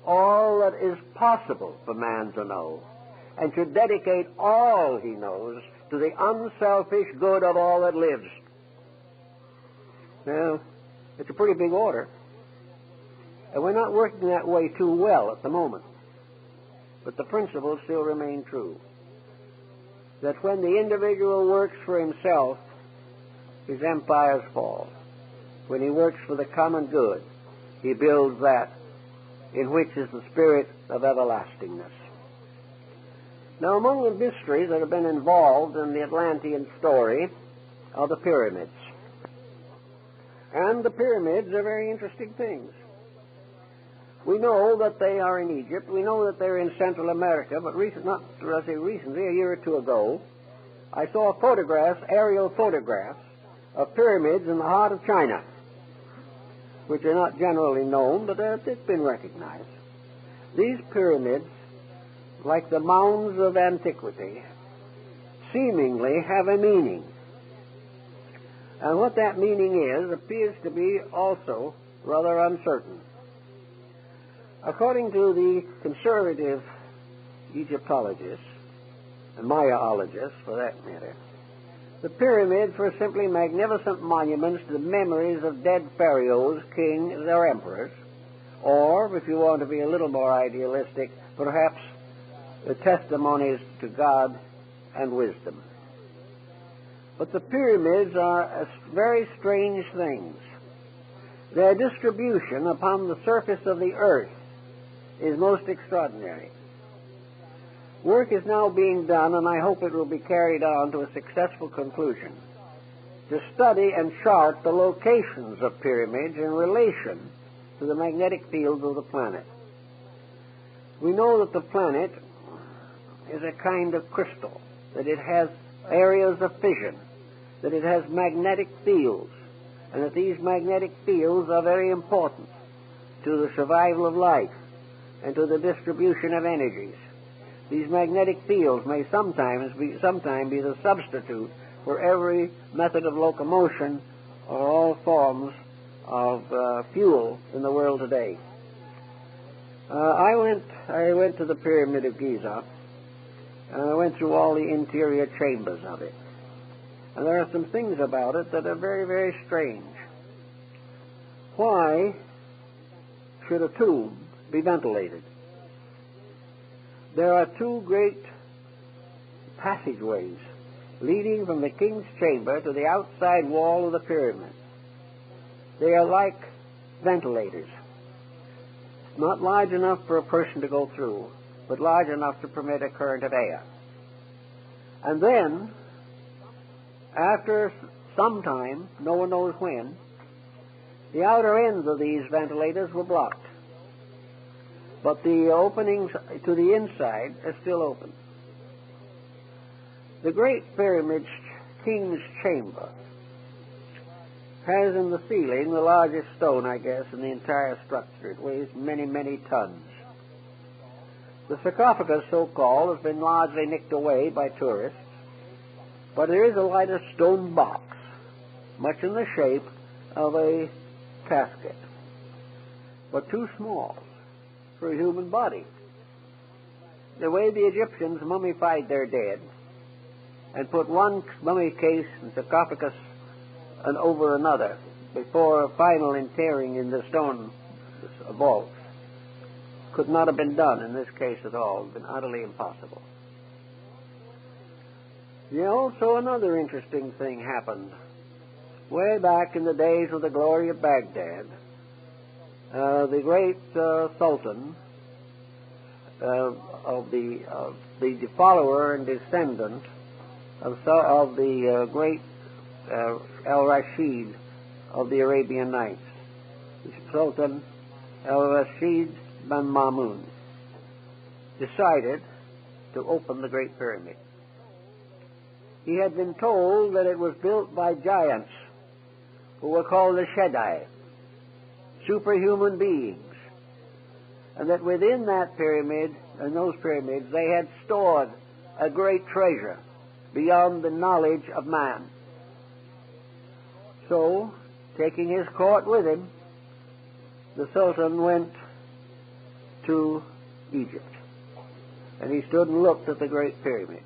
all that is possible for man to know, and should dedicate all he knows to the unselfish good of all that lives. Now, it's a pretty big order, and we're not working that way too well at the moment, but the principles still remain true. That when the individual works for himself, his empires fall. When he works for the common good, he builds that in which is the spirit of everlastingness. Now, among the mysteries that have been involved in the Atlantean story are the pyramids. And the pyramids are very interesting things. We know that they are in Egypt. We know that they're in Central America, but recently, a year or two ago, I saw aerial photographs of pyramids in the heart of China, which are not generally known, but it's been recognized. These pyramids, like the mounds of antiquity, seemingly have a meaning. And what that meaning is appears to be also rather uncertain. According to the conservative Egyptologists, and Mayaologists for that matter, the pyramids were simply magnificent monuments to the memories of dead pharaohs, kings, or emperors, or, if you want to be a little more idealistic, perhaps the testimonies to God and wisdom. But the pyramids are very strange things. Their distribution upon the surface of the earth is most extraordinary. Work is now being done, and I hope it will be carried on to a successful conclusion, to study and chart the locations of pyramids in relation to the magnetic fields of the planet. We know that the planet is a kind of crystal, that it has areas of fission, that it has magnetic fields, and that these magnetic fields are very important to the survival of life and to the distribution of energies. These magnetic fields may sometime be the substitute for every method of locomotion or all forms of fuel in the world today. I went to the Pyramid of Giza, and I went through all the interior chambers of it. And there are some things about it that are very, very strange. Why should a tomb be ventilated? There are two great passageways leading from the king's chamber to the outside wall of the pyramid. They are like ventilators, not large enough for a person to go through, but large enough to permit a current of air. And then, after some time, no one knows when, the outer ends of these ventilators were blocked, but the openings to the inside are still open. The Great Pyramid's King's Chamber has in the ceiling the largest stone, I guess, in the entire structure. It weighs many, many tons. The sarcophagus, so-called, has been largely nicked away by tourists, but there is a lighter stone box, much in the shape of a casket, but too small for a human body. The way the Egyptians mummified their dead and put one mummy case and sarcophagus and over another before final interring in the stone vault could not have been done in this case at all. It would have been utterly impossible. Also another interesting thing happened. Way back in the days of the glory of Baghdad, the great Sultan of the follower and descendant of the great Al-Rashid of the Arabian Nights, Sultan Al-Rashid bin Mamun, decided to open the Great Pyramid. He had been told that it was built by giants who were called the Shaddai, superhuman beings, and that within that pyramid, and those pyramids, they had stored a great treasure beyond the knowledge of man. So, taking his court with him, the Sultan went to Egypt, and he stood and looked at the Great Pyramid.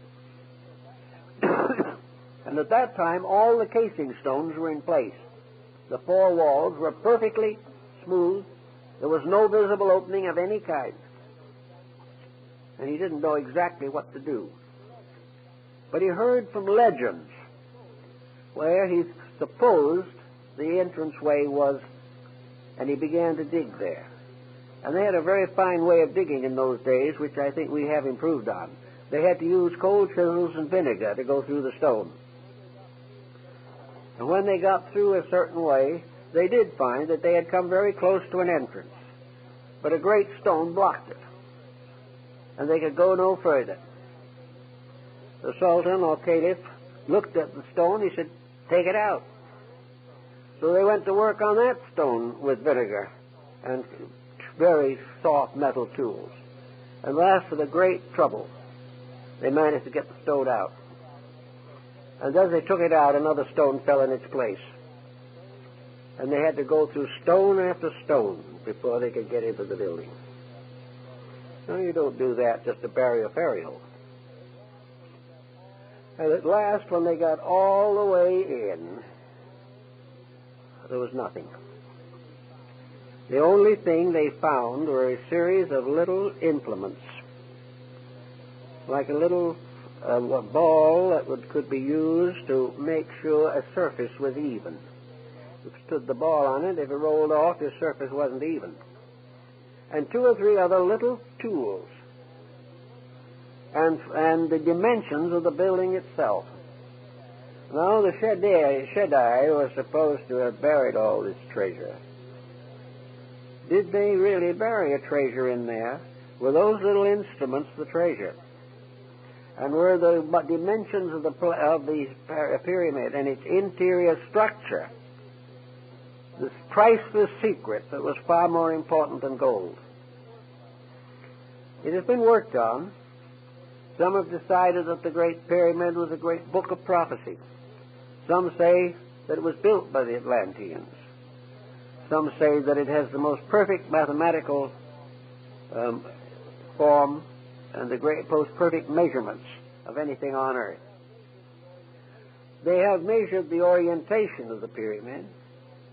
And at that time, all the casing stones were in place. The four walls were perfectly smooth. There was no visible opening of any kind. And he didn't know exactly what to do. But he heard from legends where he supposed the entranceway was, and he began to dig there. And they had a very fine way of digging in those days, which I think we have improved on. They had to use cold chisels and vinegar to go through the stone. And when they got through a certain way, they did find that they had come very close to an entrance. But a great stone blocked it, and they could go no further. The Sultan or Caliph looked at the stone. He said, "Take it out." So they went to work on that stone with vinegar and very soft metal tools. And last, with a great trouble, they managed to get the stone out. And as they took it out, another stone fell in its place. And they had to go through stone after stone before they could get into the building. Now, you don't do that just to bury a burial. And at last, when they got all the way in, there was nothing. The only thing they found were a series of little implements, like a little ball that could be used to make sure a surface was even. If you stood the ball on it, if it rolled off, the surface wasn't even. And two or three other little tools, and the dimensions of the building itself. Now, the Shaddai was supposed to have buried all this treasure. Did they really bury a treasure in there? Were those little instruments the treasure? And were the dimensions of the pyramid and its interior structure this priceless secret that was far more important than gold? It has been worked on. Some have decided that the Great Pyramid was a great book of prophecy. Some say that it was built by the Atlanteans. Some say that it has the most perfect mathematical form and the most perfect measurements of anything on earth. They have measured the orientation of the pyramid,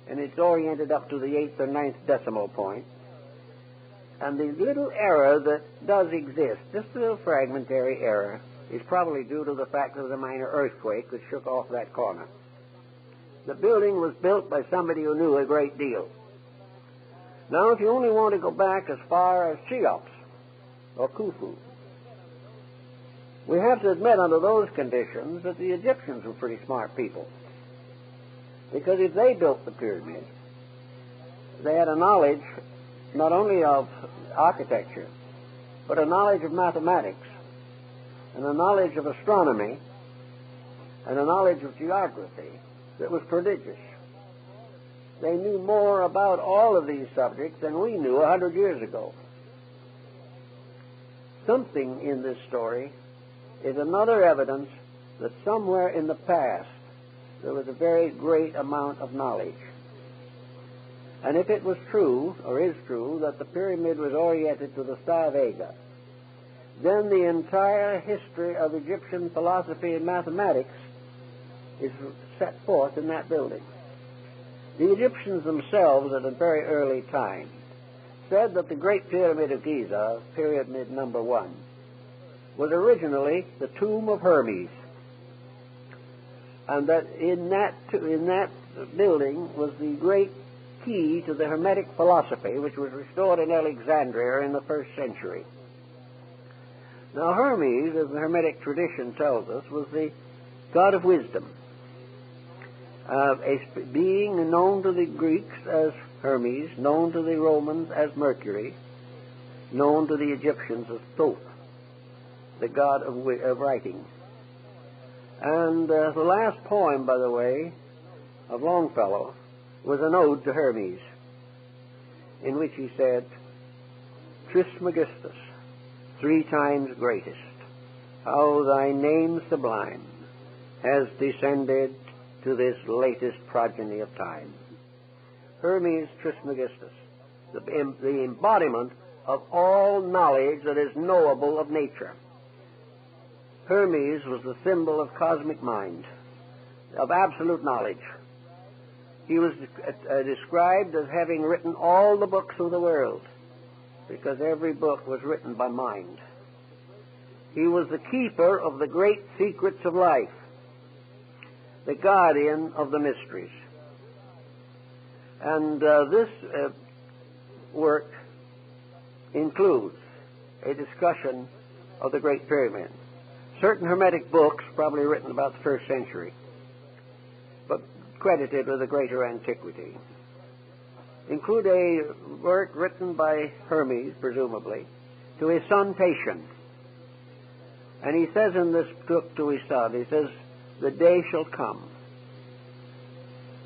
and it's oriented up to the 8th or 9th decimal point. And the little error that does exist, just a little fragmentary error, is probably due to the fact there was a minor earthquake that shook off that corner. The building was built by somebody who knew a great deal. Now, if you only want to go back as far as Cheops or Khufu, we have to admit under those conditions that the Egyptians were pretty smart people. Because if they built the pyramid, they had a knowledge not only of architecture, but a knowledge of mathematics, and a knowledge of astronomy, and a knowledge of geography that was prodigious. They knew more about all of these subjects than we knew 100 years ago. Something in this story is another evidence that somewhere in the past there was a very great amount of knowledge. And if it was true, or is true, that the pyramid was oriented to the Star Vega, then the entire history of Egyptian philosophy and mathematics is set forth in that building. The Egyptians themselves, at a very early time, said that the Great Pyramid of Giza, Pyramid number 1, was originally the tomb of Hermes, and that in that building was the great key to the Hermetic philosophy, which was restored in Alexandria in the 1st century. Now Hermes, as the Hermetic tradition tells us, was the god of wisdom, a being known to the Greeks as Hermes, known to the Romans as Mercury, known to the Egyptians as Thoth, the god of writing. And the last poem, by the way, of Longfellow was an ode to Hermes, in which he said, Trismegistus, 3 times greatest, how thy name sublime has descended to this latest progeny of time. Hermes Trismegistus, the embodiment of all knowledge that is knowable of nature. Hermes was the symbol of cosmic mind, of absolute knowledge. He was described as having written all the books of the world, because every book was written by mind. He was the keeper of the great secrets of life, the guardian of the mysteries. And this work includes a discussion of the Great Pyramid. Certain Hermetic books, probably written about the 1st century, but credited with a greater antiquity, include a work written by Hermes, presumably, to his son Tatian. And he says in this book to his son, he says, the day shall come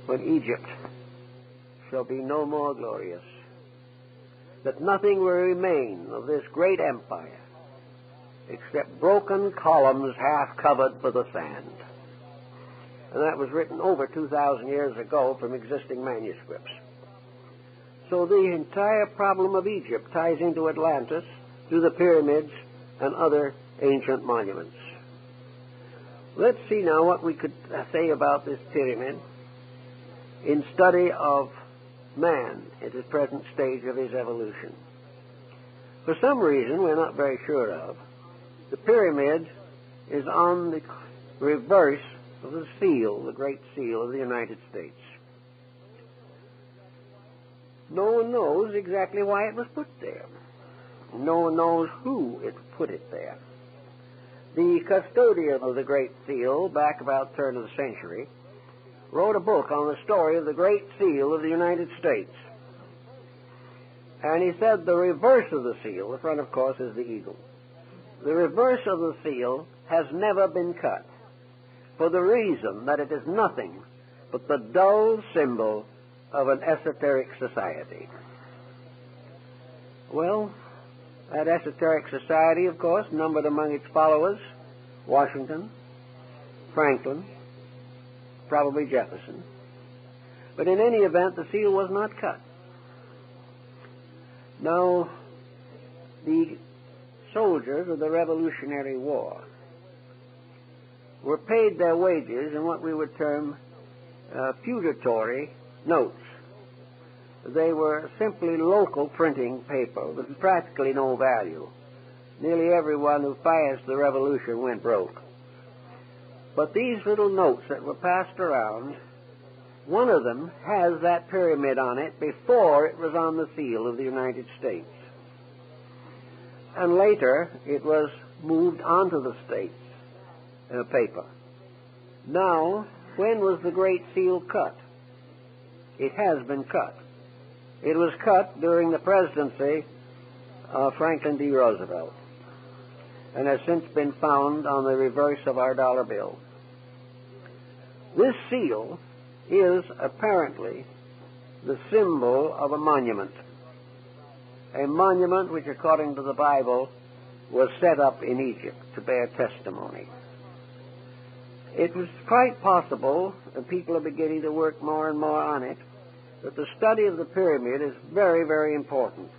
when Egypt shall be no more glorious, that nothing will remain of this great empire except broken columns half covered with the sand. And that was written over 2,000 years ago from existing manuscripts. So the entire problem of Egypt ties into Atlantis through the pyramids and other ancient monuments. Let's see now what we could say about this pyramid in study of man at his present stage of his evolution. For some reason we're not very sure of, the pyramid is on the reverse of the seal, the Great Seal of the United States. No one knows exactly why it was put there. No one knows who put it there. The custodian of the Great Seal, back about the turn of the century, wrote a book on the story of the Great Seal of the United States. And he said the reverse of the seal, the front, of course, is the eagle. The reverse of the seal has never been cut, for the reason that it is nothing but the dull symbol of an esoteric society. Well, that esoteric society, of course, numbered among its followers Washington, Franklin, probably Jefferson. But in any event, the seal was not cut. Now, the soldiers of the Revolutionary War were paid their wages in what we would term feudatory notes. They were simply local printing paper with practically no value. Nearly everyone who financed the revolution went broke. But these little notes that were passed around, one of them has that pyramid on it before it was on the seal of the United States. And later it was moved onto the States paper. Now, when was the Great Seal cut? It has been cut. It was cut during the presidency of Franklin D. Roosevelt and has since been found on the reverse of our dollar bill. This seal is apparently the symbol of a monument which, according to the Bible, was set up in Egypt to bear testimony. it was quite possible, and people are beginning to work more and more on it, that the study of the pyramid is very, very important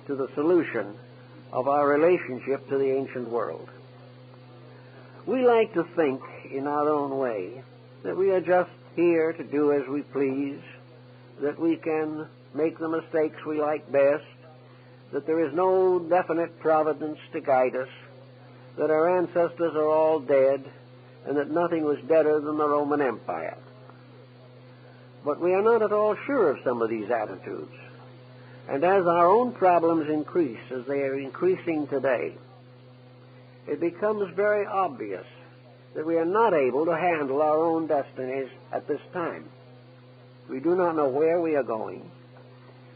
to the solution of our relationship to the ancient world. We like to think in our own way that we are just here to do as we please, that we can make the mistakes we like best, that there is no definite providence to guide us, that our ancestors are all dead, and that nothing was better than the Roman Empire. But we are not at all sure of some of these attitudes. And as our own problems increase, as they are increasing today, it becomes very obvious that we are not able to handle our own destinies at this time. We do not know where we are going.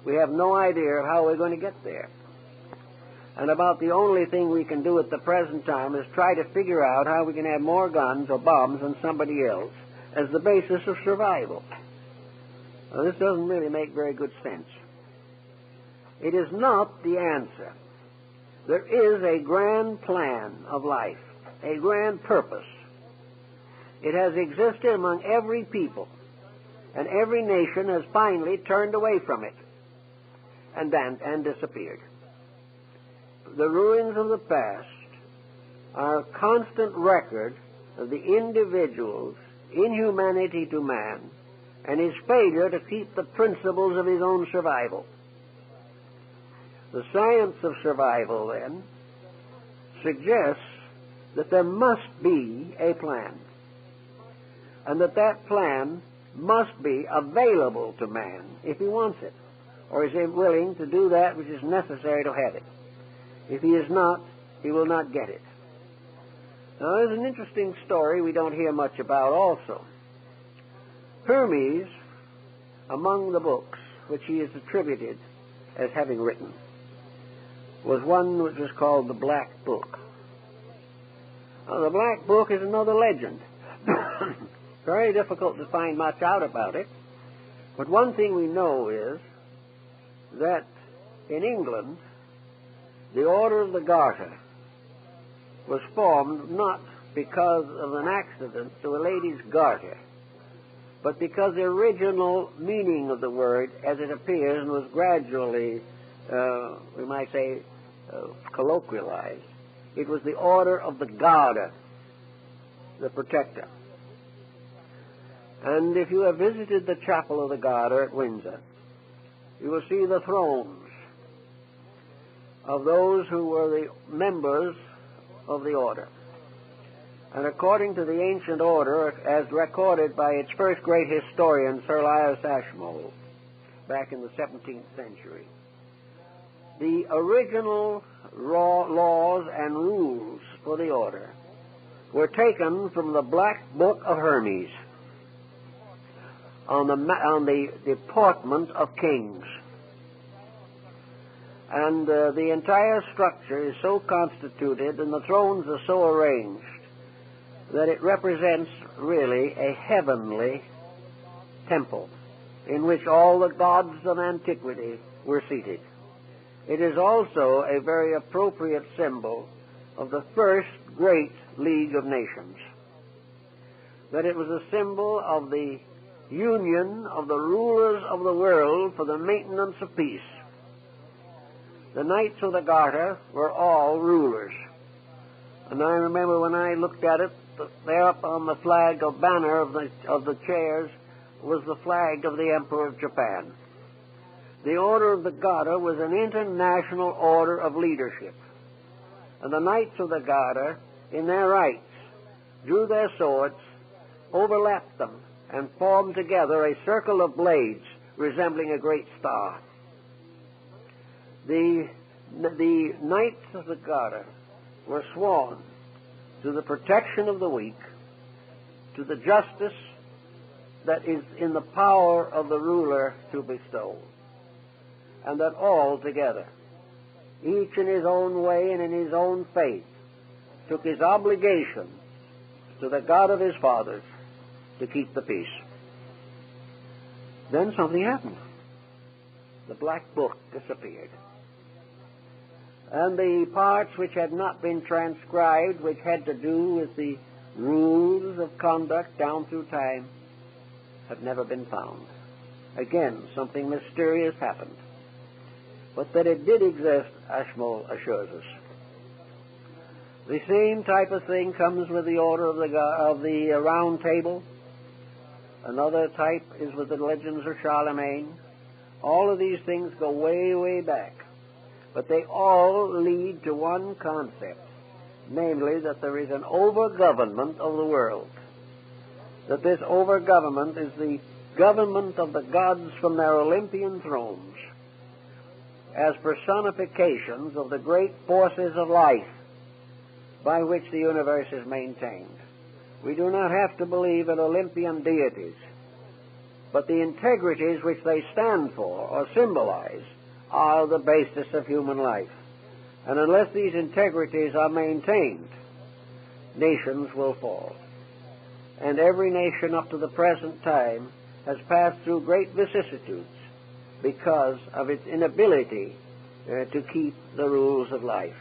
We have no idea of how we're going to get there. And about the only thing we can do at the present time is try to figure out how we can have more guns or bombs than somebody else as the basis of survival. Now, this doesn't really make very good sense. It is not the answer. There is a grand plan of life, a grand purpose. It has existed among every people, and every nation has finally turned away from it and disappeared. The ruins of the past are a constant record of the individual's inhumanity to man and his failure to keep the principles of his own survival. The science of survival, then, suggests that there must be a plan, and that that plan must be available to man if he wants it, or is willing to do that which is necessary to have it. If he is not, he will not get it. Now, there's an interesting story we don't hear much about also. Hermes, among the books which he is attributed as having written, was one which was called the Black Book. Now, the Black Book is another legend. Very difficult to find much out about it, but one thing we know is that in England, the Order of the Garter was formed not because of an accident to a lady's garter, but because the original meaning of the word, as it appears and was gradually, we might say, colloquialized, it was the Order of the Garter, the protector. And if you have visited the Chapel of the Garter at Windsor, you will see the thrones of those who were the members of the order. And according to the ancient order, as recorded by its first great historian, Sir Elias Ashmole, back in the 17th century, the original laws and rules for the order were taken from the Black Book of Hermes on the deportment of kings. And the entire structure is so constituted and the thrones are so arranged that it represents really a heavenly temple in which all the gods of antiquity were seated. It is also a very appropriate symbol of the first great League of Nations, that it was a symbol of the union of the rulers of the world for the maintenance of peace. The Knights of the Garter were all rulers. And I remember when I looked at it, there up on the flag or banner of the chairs was the flag of the Emperor of Japan. The Order of the Garter was an international order of leadership. And the Knights of the Garter, in their rights, drew their swords, overlapped them, and formed together a circle of blades resembling a great star. The Knights of the Garter were sworn to the protection of the weak, to the justice that is in the power of the ruler to bestow, and that all together, each in his own way and in his own faith, took his obligation to the God of his fathers to keep the peace. Then something happened. The Black Book disappeared. And the parts which had not been transcribed, which had to do with the rules of conduct down through time have never been found. Again, something mysterious happened. But that it did exist, Ashmole assures us. The same type of thing comes with the order of the Round Table. Another type is with the legends of Charlemagne. All of these things go way, way back. But they all lead to one concept, namely that there is an over-government of the world. That this over-government is the government of the gods from their Olympian thrones as personifications of the great forces of life by which the universe is maintained. We do not have to believe in Olympian deities, but the integrities which they stand for or symbolize are the basis of human life. And unless these integrities are maintained, nations will fall. And every nation up to the present time has passed through great vicissitudes because of its inability to keep the rules of life.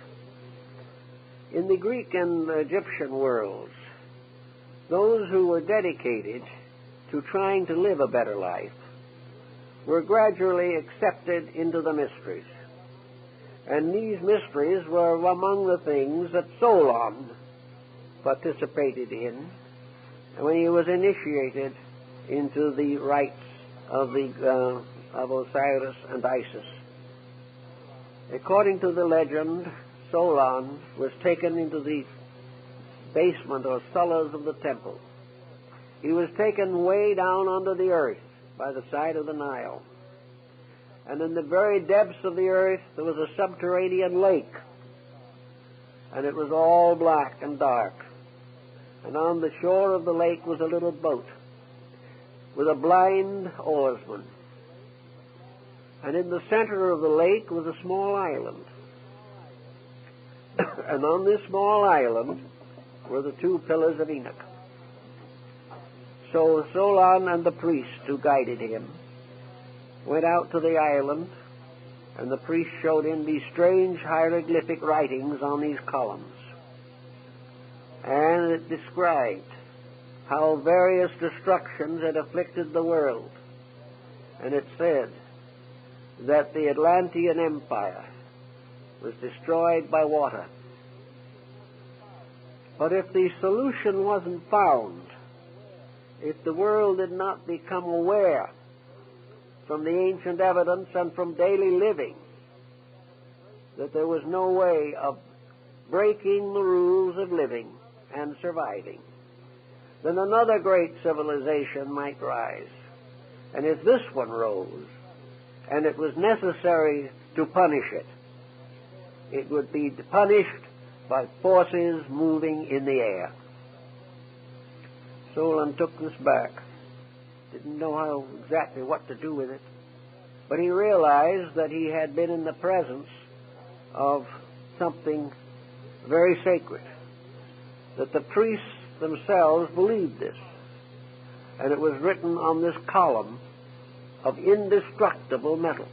In the Greek and Egyptian worlds, those who were dedicated to trying to live a better life were gradually accepted into the mysteries. And these mysteries were among the things that Solon participated in when he was initiated into the rites of Osiris and Isis. According to the legend, Solon was taken into the basement or cellars of the temple. He was taken way down under the earth by the side of the Nile. And in the very depths of the earth there was a subterranean lake. And it was all black and dark. And on the shore of the lake was a little boat with a blind oarsman. And in the center of the lake was a small island. And on this small island were the two pillars of Enoch. So Solon and the priest who guided him went out to the island, and the priest showed him these strange hieroglyphic writings on these columns. And it described how various destructions had afflicted the world. And it said that the Atlantean Empire was destroyed by water. But if the solution wasn't found, if the world did not become aware from the ancient evidence and from daily living that there was no way of breaking the rules of living and surviving, then another great civilization might rise. And if this one rose, and it was necessary to punish it, it would be punished by forces moving in the air. Solon took this back. Didn't know exactly what to do with it. But he realized that he had been in the presence of something very sacred. That the priests themselves believed this. And it was written on this column of indestructible metal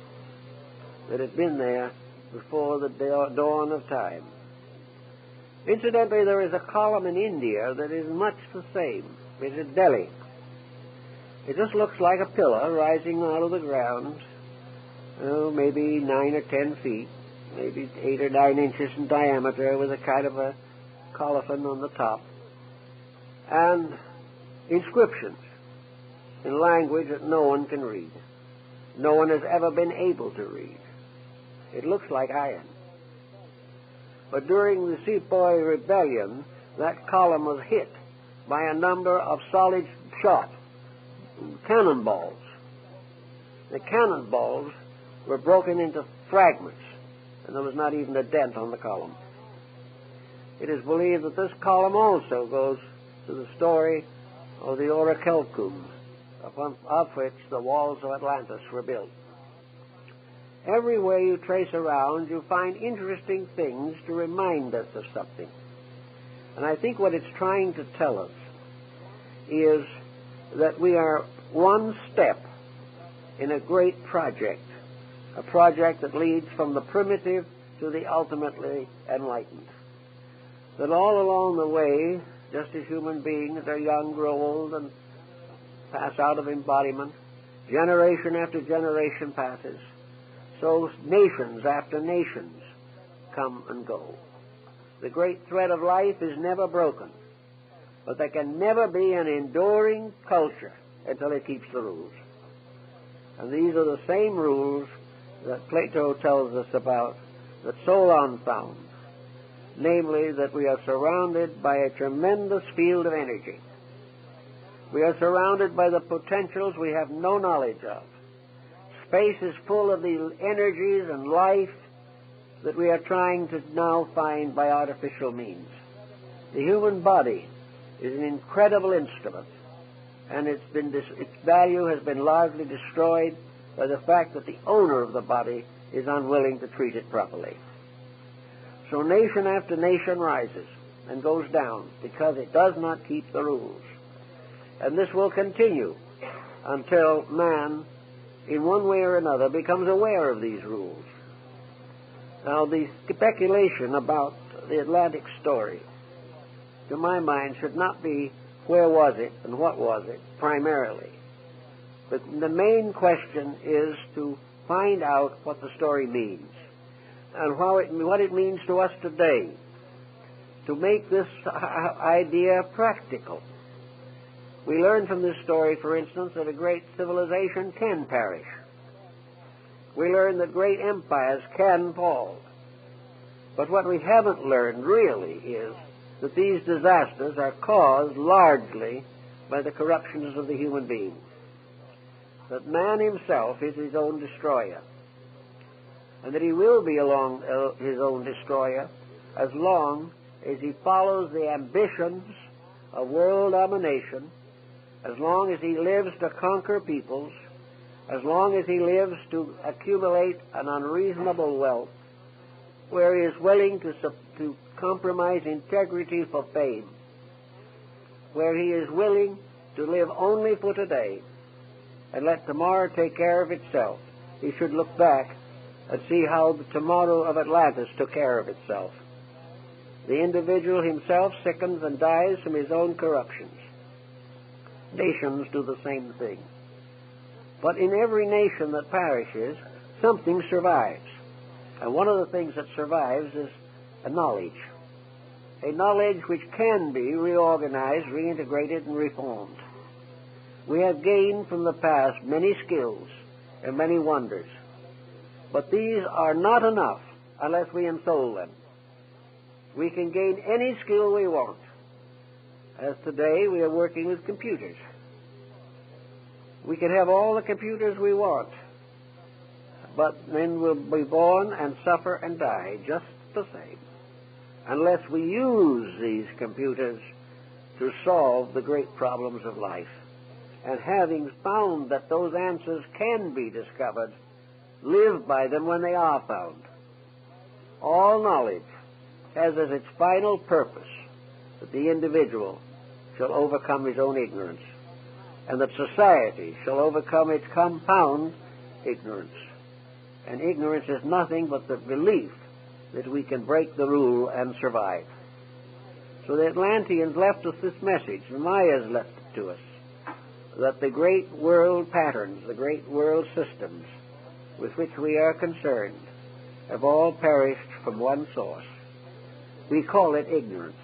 that had been there before the dawn of time. Incidentally, there is a column in India that is much the same. It's at Delhi. It just looks like a pillar rising out of the ground, maybe 9 or 10 feet, maybe 8 or 9 inches in diameter, with a kind of a colophon on the top, and inscriptions in language that no one can read. No one has ever been able to read. It looks like iron. But during the Sepoy Rebellion, that column was hit by a number of solid shot, cannonballs. The cannonballs were broken into fragments, and there was not even a dent on the column. It is believed that this column also goes to the story of the orichalcum, of which the walls of Atlantis were built. Every way you trace around, you find interesting things to remind us of something. And I think what it's trying to tell us is that we are one step in a great project, a project that leads from the primitive to the ultimately enlightened. That all along the way, Just as human beings are young, grow old, and pass out of embodiment, generation after generation passes, so nations after nations come and go. The great thread of life is never broken, but there can never be an enduring culture until it keeps the rules. And these are the same rules that Plato tells us about, that Solon found, namely that we are surrounded by a tremendous field of energy. We are surrounded by the potentials we have no knowledge of. Space is full of the energies and life that we are trying to now find by artificial means. The human body is an incredible instrument, and its value has been largely destroyed by the fact that the owner of the body is unwilling to treat it properly. So nation after nation rises and goes down because it does not keep the rules. And this will continue until man, in one way or another, becomes aware of these rules. Now, the speculation about the Atlantic story, to my mind, should not be where was it and what was it, primarily. But the main question is to find out what the story means and what it means to us today, to make this idea practical. We learn from this story, for instance, that a great civilization can perish. We learn that great empires can fall. But what we haven't learned really is that these disasters are caused largely by the corruptions of the human being. That man himself is his own destroyer. And that he will be his own destroyer as long as he follows the ambitions of world domination, as long as he lives to conquer peoples, as long as he lives to accumulate an unreasonable wealth, where he is willing to compromise integrity for fame, where he is willing to live only for today and let tomorrow take care of itself. He should look back and see how the tomorrow of Atlantis took care of itself. The individual himself sickens and dies from his own corruptions. Nations do the same thing. But in every nation that perishes, something survives. And one of the things that survives is a knowledge which can be reorganized, reintegrated, and reformed. We have gained from the past many skills and many wonders, but these are not enough unless we ensoul them. We can gain any skill we want. As today we are working with computers. We can have all the computers we want, but then we'll be born and suffer and die just the same, unless we use these computers to solve the great problems of life. And having found that those answers can be discovered, live by them when they are found. All knowledge has as its final purpose that the individual shall overcome his own ignorance, and that society shall overcome its compound ignorance. And ignorance is nothing but the belief that we can break the rule and survive. So the Atlanteans left us this message, the Mayas left it to us, that the great world patterns, the great world systems with which we are concerned have all perished from one source. We call it ignorance.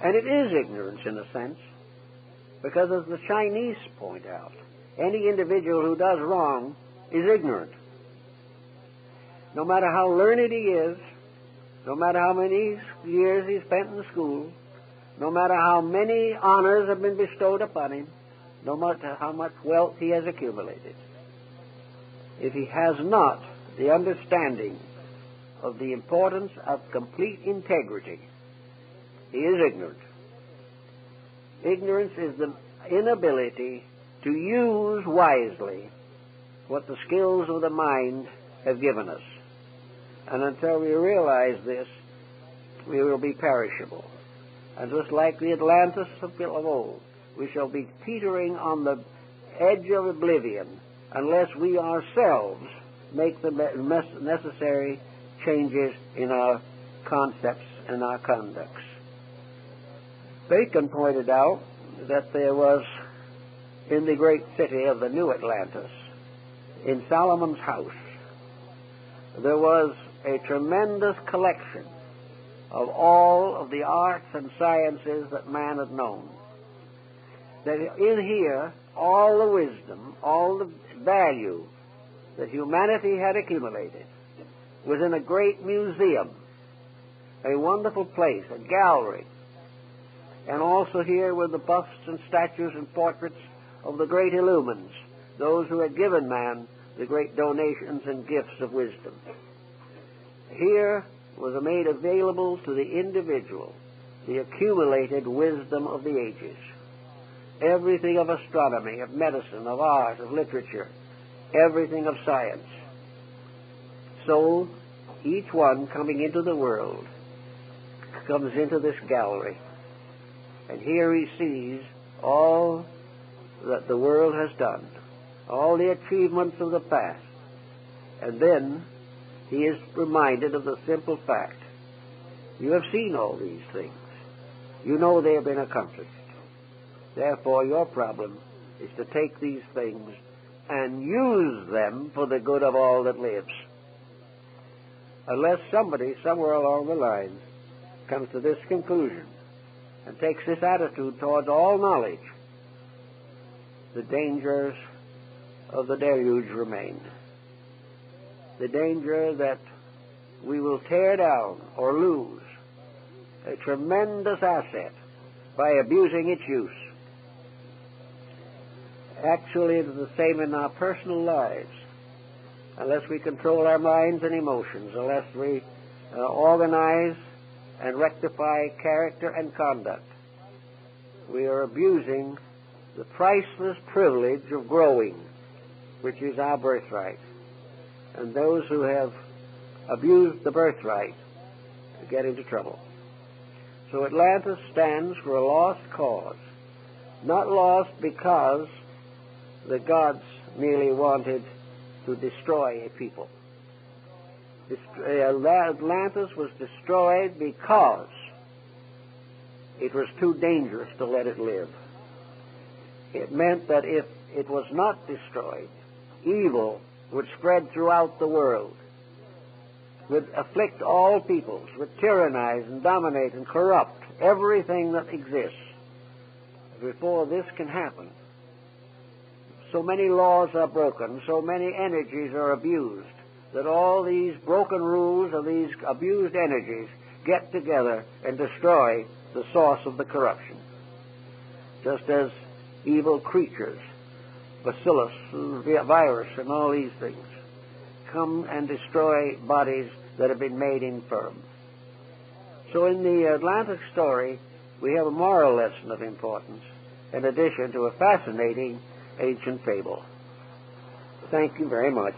And it is ignorance in a sense, because as the Chinese point out, any individual who does wrong is ignorant. No matter how learned he is, no matter how many years he spent in school, no matter how many honors have been bestowed upon him, no matter how much wealth he has accumulated, if he has not the understanding of the importance of complete integrity, he is ignorant. Ignorance is the inability to use wisely what the skills of the mind have given us. And until we realize this, we will be perishable. And just like the Atlantis of old, we shall be teetering on the edge of oblivion unless we ourselves make the necessary changes in our concepts and our conducts. Bacon pointed out that there was, in the great city of the New Atlantis, in Solomon's house, there was a tremendous collection of all of the arts and sciences that man had known. That in here, all the wisdom, all the value that humanity had accumulated was in a great museum, a wonderful place, a gallery. And also here were the busts and statues and portraits of the great illumines, those who had given man the great donations and gifts of wisdom. Here was made available to the individual the accumulated wisdom of the ages. Everything of astronomy, of medicine, of art, of literature, everything of science. So each one coming into the world comes into this gallery, and here he sees all that the world has done, all the achievements of the past, and then he is reminded of the simple fact: you have seen all these things. You know they have been accomplished. Therefore, your problem is to take these things and use them for the good of all that lives. Unless somebody, somewhere along the line, comes to this conclusion and takes this attitude towards all knowledge, the dangers of the deluge remain. The danger that we will tear down or lose a tremendous asset by abusing its use. Actually, it is the same in our personal lives. Unless we control our minds and emotions, unless we organize and rectify character and conduct, we are abusing the priceless privilege of growing, which is our birthright. And those who have abused the birthright get into trouble. So Atlantis stands for a lost cause. Not lost because the gods merely wanted to destroy a people. Atlantis was destroyed because it was too dangerous to let it live. It meant that if it was not destroyed, evil would spread throughout the world, would afflict all peoples, would tyrannize and dominate and corrupt everything that exists. Before this can happen, so many laws are broken, so many energies are abused, that all these broken rules of these abused energies get together and destroy the source of the corruption. Just as evil creatures, bacillus, virus, and all these things, come and destroy bodies that have been made infirm. So in the Atlantic story, we have a moral lesson of importance, in addition to a fascinating ancient fable. Thank you very much.